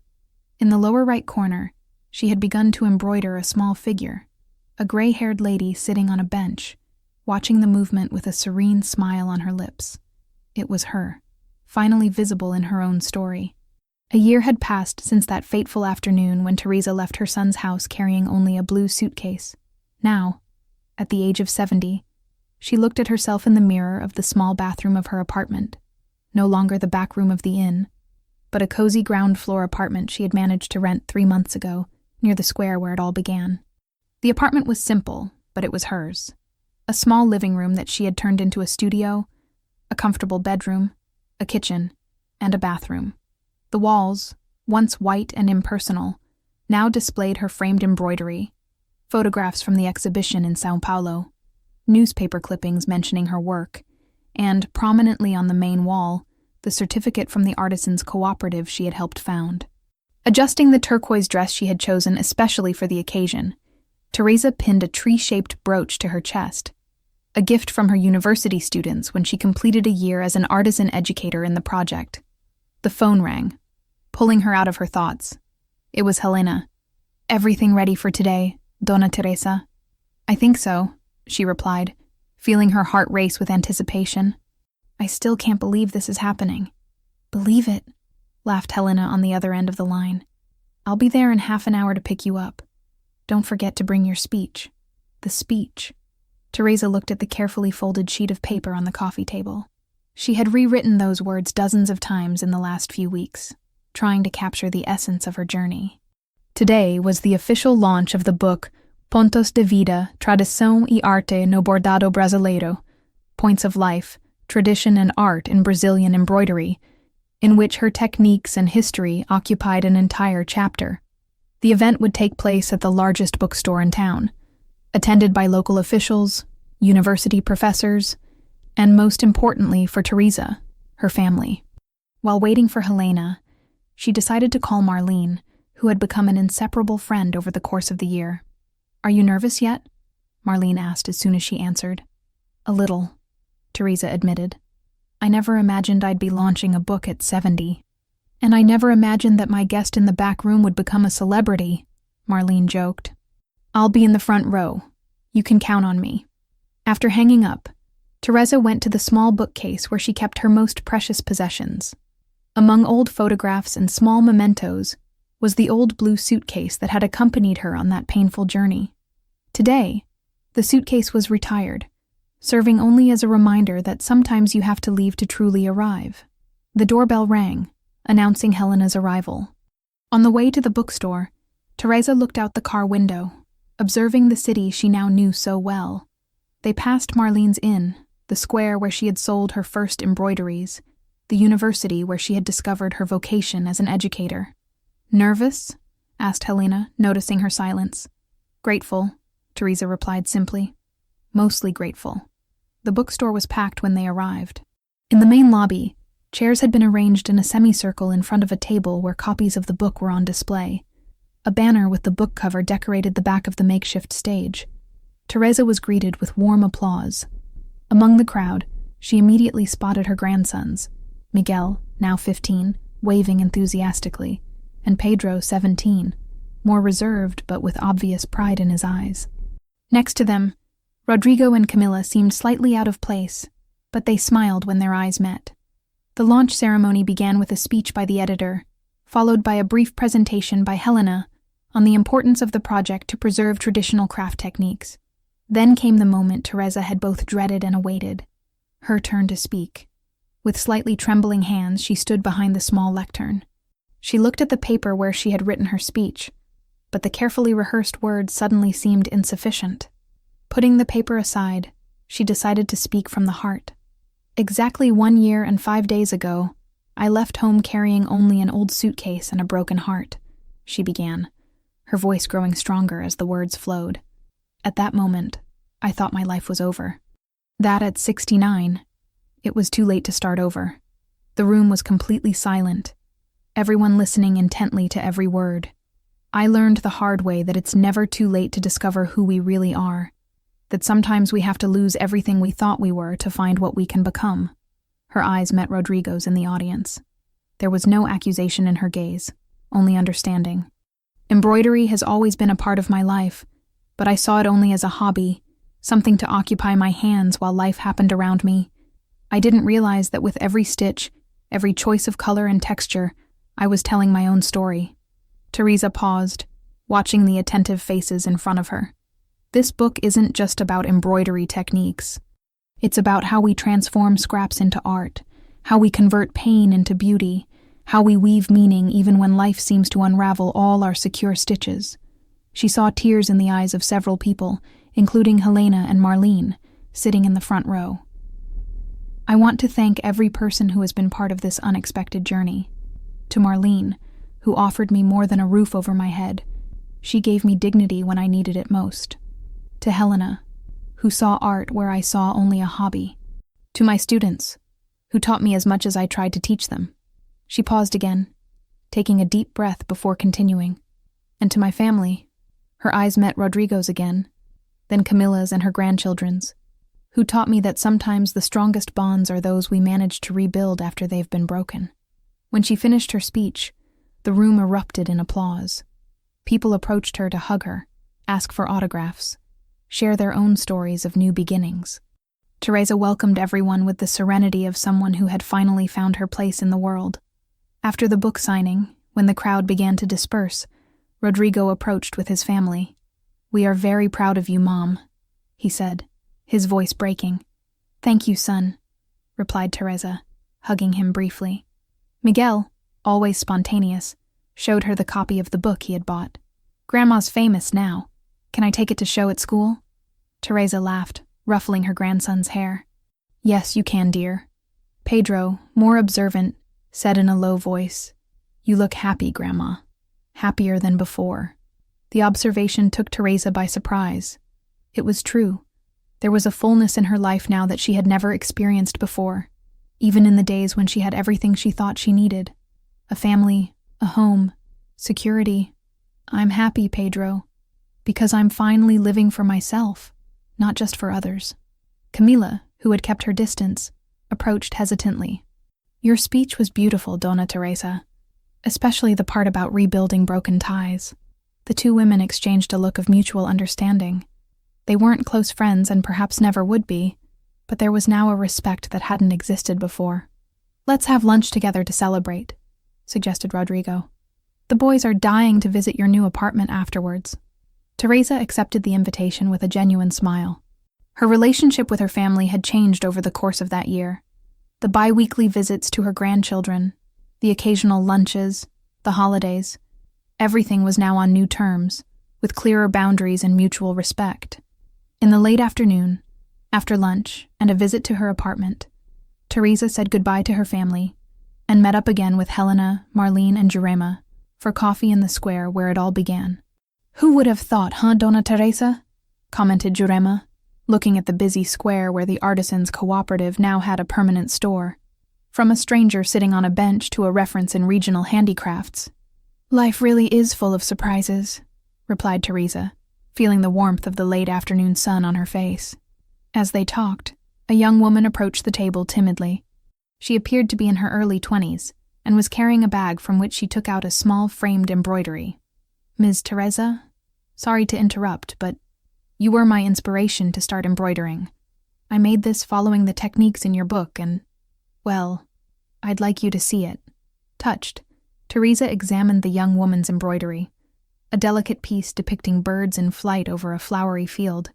Speaker 1: In the lower right corner, she had begun to embroider a small figure, a gray-haired lady sitting on a bench, watching the movement with a serene smile on her lips. It was her, finally visible in her own story. A year had passed since that fateful afternoon when Teresa left her son's house carrying only a blue suitcase. Now, at the age of 70, she looked at herself in the mirror of the small bathroom of her apartment, no longer the back room of the inn, but a cozy ground-floor apartment she had managed to rent 3 months ago, near the square where it all began. The apartment was simple, but it was hers. A small living room that she had turned into a studio, a comfortable bedroom, a kitchen, and a bathroom. The walls, once white and impersonal, now displayed her framed embroidery, photographs from the exhibition in Sao Paulo, newspaper clippings mentioning her work, and, prominently on the main wall, the certificate from the artisans' cooperative she had helped found. Adjusting the turquoise dress she had chosen especially for the occasion, Teresa pinned a tree-shaped brooch to her chest, a gift from her university students when she completed a year as an artisan educator in the project. The phone rang, pulling her out of her thoughts. It was Helena. "Everything ready for today, Dona Teresa?" "I think so," she replied, feeling her heart race with anticipation. "I still can't believe this is happening." "Believe it," laughed Helena on the other end of the line. "I'll be there in half an hour to pick you up. Don't forget to bring your speech." The speech. Teresa looked at the carefully folded sheet of paper on the coffee table. She had rewritten those words dozens of times in the last few weeks, trying to capture the essence of her journey. Today was the official launch of the book Pontos de Vida, Tradição e Arte no Bordado Brasileiro, Points of Life, Tradition and Art in Brazilian Embroidery, in which her techniques and history occupied an entire chapter. The event would take place at the largest bookstore in town, attended by local officials, university professors, and most importantly for Teresa, her family. While waiting for Helena, she decided to call Marlene, who had become an inseparable friend over the course of the year. "Are you nervous yet?" Marlene asked as soon as she answered. "A little," Teresa admitted. "I never imagined I'd be launching a book at 70. And I never imagined that my guest in the back room would become a celebrity," Marlene joked. "I'll be in the front row. You can count on me." After hanging up, Teresa went to the small bookcase where she kept her most precious possessions. Among old photographs and small mementos was the old blue suitcase that had accompanied her on that painful journey. Today, the suitcase was retired, serving only as a reminder that sometimes you have to leave to truly arrive. The doorbell rang, announcing Helena's arrival. On the way to the bookstore, Teresa looked out the car window, observing the city she now knew so well. They passed Marlene's inn, the square where she had sold her first embroideries, the university where she had discovered her vocation as an educator. "Nervous?" asked Helena, noticing her silence. "Grateful," Teresa replied simply. "Mostly grateful." The bookstore was packed when they arrived. In the main lobby, chairs had been arranged in a semicircle in front of a table where copies of the book were on display. A banner with the book cover decorated the back of the makeshift stage. Teresa was greeted with warm applause. Among the crowd, she immediately spotted her grandsons, Miguel, now 15, waving enthusiastically, and Pedro, 17, more reserved but with obvious pride in his eyes. Next to them, Rodrigo and Camila seemed slightly out of place, but they smiled when their eyes met. The launch ceremony began with a speech by the editor, followed by a brief presentation by Helena on the importance of the project to preserve traditional craft techniques. Then came the moment Teresa had both dreaded and awaited, her turn to speak. With slightly trembling hands, she stood behind the small lectern. She looked at the paper where she had written her speech, but the carefully rehearsed words suddenly seemed insufficient. Putting the paper aside, she decided to speak from the heart. Exactly 1 year and 5 days ago, I left home carrying only an old suitcase and a broken heart, she began, her voice growing stronger as the words flowed. At that moment, I thought my life was over. That at 69, it was too late to start over. The room was completely silent, everyone listening intently to every word. I learned the hard way that it's never too late to discover who we really are, that sometimes we have to lose everything we thought we were to find what we can become. Her eyes met Rodrigo's in the audience. There was no accusation in her gaze, only understanding. Embroidery has always been a part of my life, but I saw it only as a hobby, something to occupy my hands while life happened around me. I didn't realize that with every stitch, every choice of color and texture, I was telling my own story. Teresa paused, watching the attentive faces in front of her. This book isn't just about embroidery techniques. It's about how we transform scraps into art, how we convert pain into beauty, how we weave meaning even when life seems to unravel all our secure stitches. She saw tears in the eyes of several people, including Helena and Marlene, sitting in the front row. I want to thank every person who has been part of this unexpected journey. To Marlene, who offered me more than a roof over my head, she gave me dignity when I needed it most. To Helena, who saw art where I saw only a hobby. To my students, who taught me as much as I tried to teach them. She paused again, taking a deep breath before continuing. And to my family, her eyes met Rodrigo's again, then Camila's and her grandchildren's, who taught me that sometimes the strongest bonds are those we manage to rebuild after they've been broken. When she finished her speech, the room erupted in applause. People approached her to hug her, ask for autographs, share their own stories of new beginnings. Teresa welcomed everyone with the serenity of someone who had finally found her place in the world. After the book signing, when the crowd began to disperse, Rodrigo approached with his family. "We are very proud of you, Mom," he said, his voice breaking. "Thank you, son," replied Teresa, hugging him briefly. Miguel, always spontaneous, showed her the copy of the book he had bought. "Grandma's famous now. Can I take it to show at school?" Teresa laughed, ruffling her grandson's hair. "Yes, you can, dear." Pedro, more observant, said in a low voice, "You look happy, Grandma. Happier than before." The observation took Teresa by surprise. It was true. There was a fullness in her life now that she had never experienced before, even in the days when she had everything she thought she needed. A family, a home, security. "I'm happy, Pedro, because I'm finally living for myself, not just for others." Camila, who had kept her distance, approached hesitantly. "Your speech was beautiful, Dona Teresa, especially the part about rebuilding broken ties." The two women exchanged a look of mutual understanding. They weren't close friends and perhaps never would be, but there was now a respect that hadn't existed before. "Let's have lunch together to celebrate," suggested Rodrigo. "The boys are dying to visit your new apartment afterwards." Teresa accepted the invitation with a genuine smile. Her relationship with her family had changed over the course of that year. The bi-weekly visits to her grandchildren, the occasional lunches, the holidays, everything was now on new terms, with clearer boundaries and mutual respect. In the late afternoon, after lunch and a visit to her apartment, Teresa said goodbye to her family and met up again with Helena, Marlene, and Jurema for coffee in the square where it all began. "Who would have thought, huh, Dona Teresa?" commented Jurema, looking at the busy square where the Artisans' Cooperative now had a permanent store. From a stranger sitting on a bench to a reference in regional handicrafts. "Life really is full of surprises," replied Teresa, feeling the warmth of the late afternoon sun on her face. As they talked, a young woman approached the table timidly. She appeared to be in her early 20s and was carrying a bag from which she took out a small framed embroidery. "Ms. Teresa, sorry to interrupt, but you were my inspiration to start embroidering. I made this following the techniques in your book and, well, I'd like you to see it." Touched, Teresa examined the young woman's embroidery, a delicate piece depicting birds in flight over a flowery field.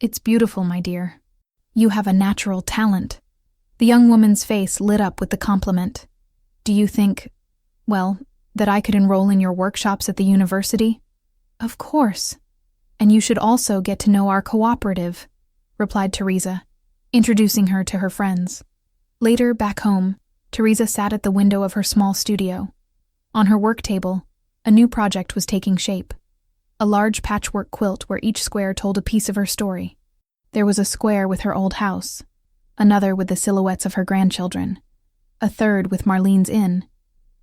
Speaker 1: "It's beautiful, my dear. You have a natural talent." The young woman's face lit up with the compliment. "Do you think, well, that I could enroll in your workshops at the university?" "Of course. And you should also get to know our cooperative," replied Teresa, introducing her to her friends. Later, back home, Teresa sat at the window of her small studio. On her work table, a new project was taking shape. A large patchwork quilt where each square told a piece of her story. There was a square with her old house, another with the silhouettes of her grandchildren, a third with Marlene's Inn,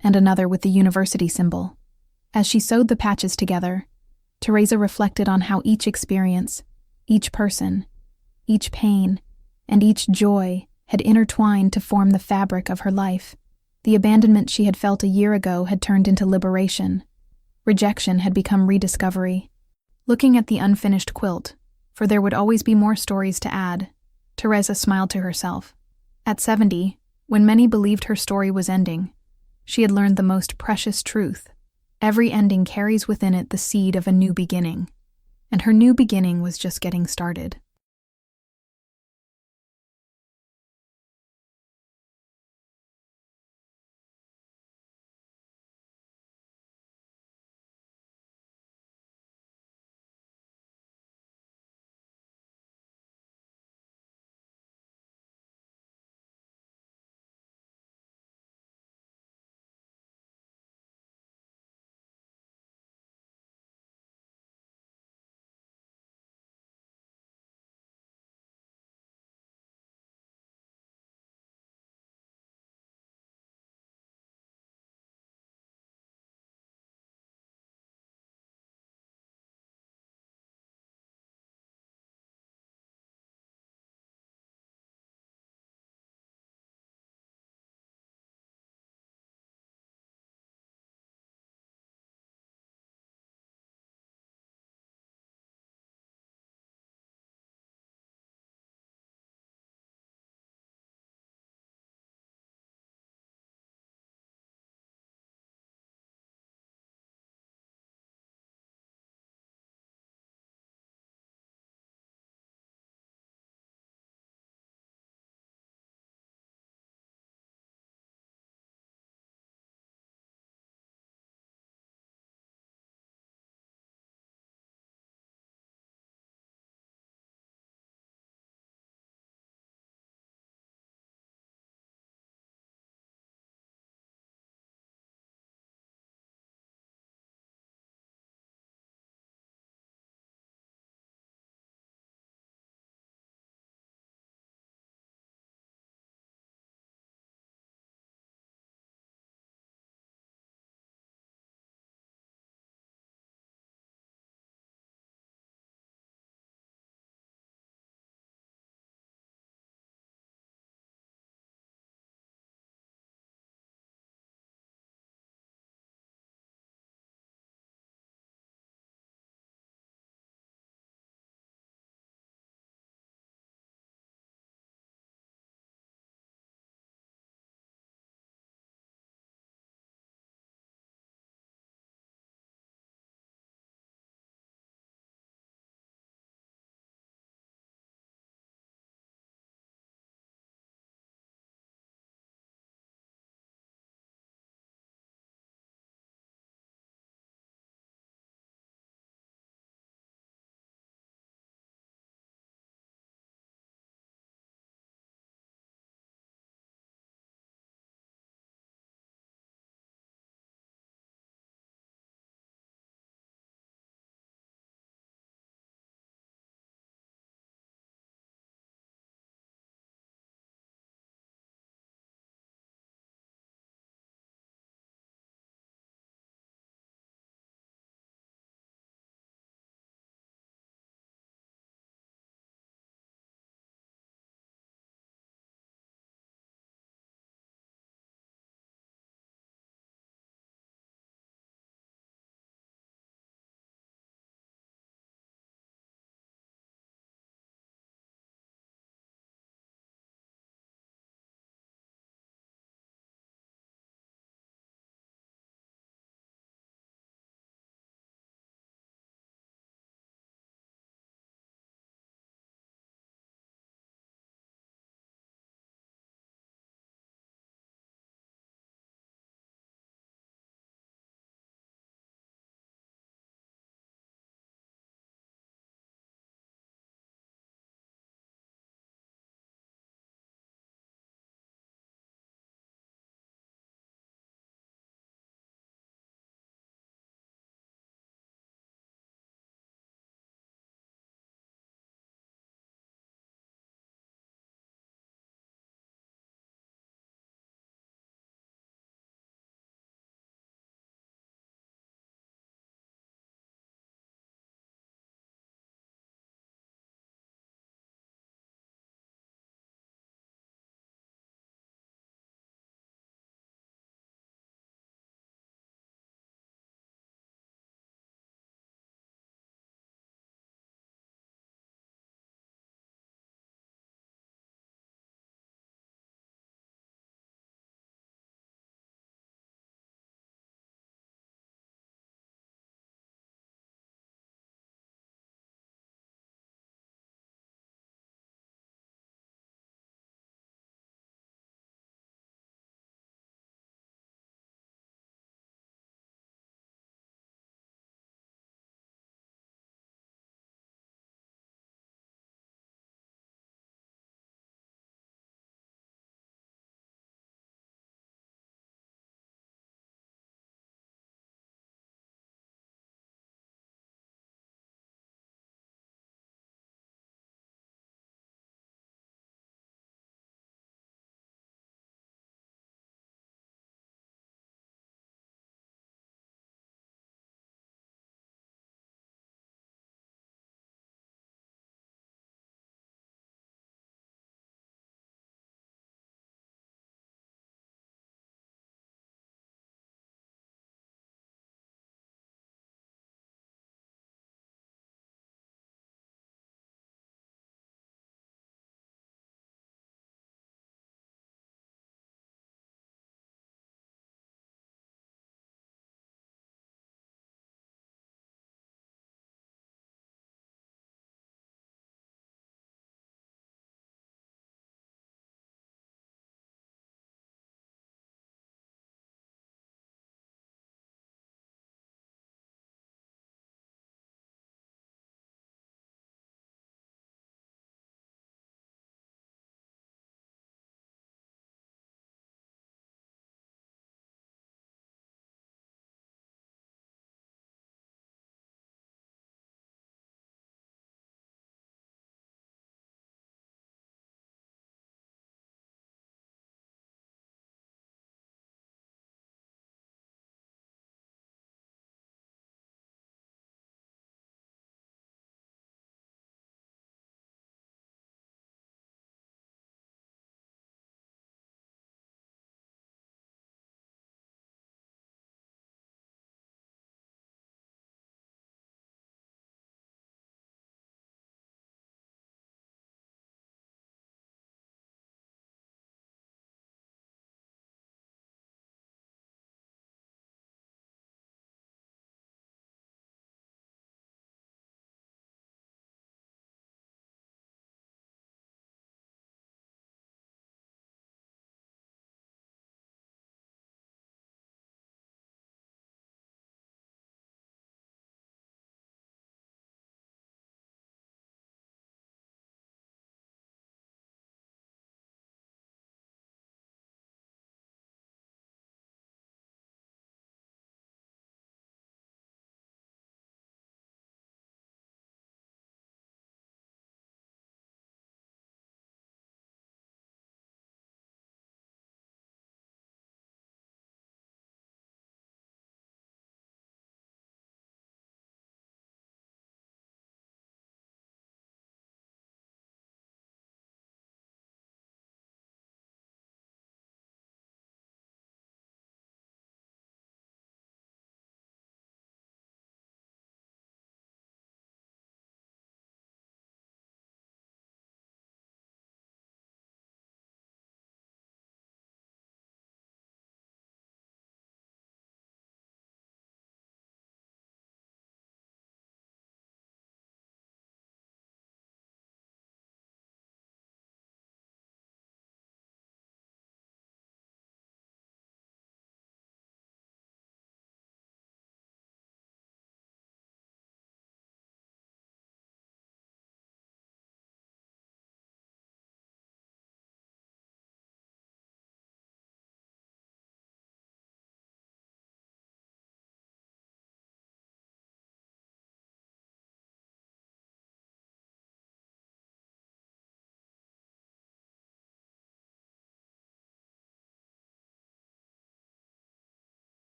Speaker 1: and another with the university symbol. As she sewed the patches together, Teresa reflected on how each experience, each person, each pain, and each joy had intertwined to form the fabric of her life. The abandonment she had felt a year ago had turned into liberation. Rejection had become rediscovery. Looking at the unfinished quilt, for there would always be more stories to add, Teresa smiled to herself. At 70, when many believed her story was ending, she had learned the most precious truth. Every ending carries within it the seed of a new beginning, and her new beginning was just getting started.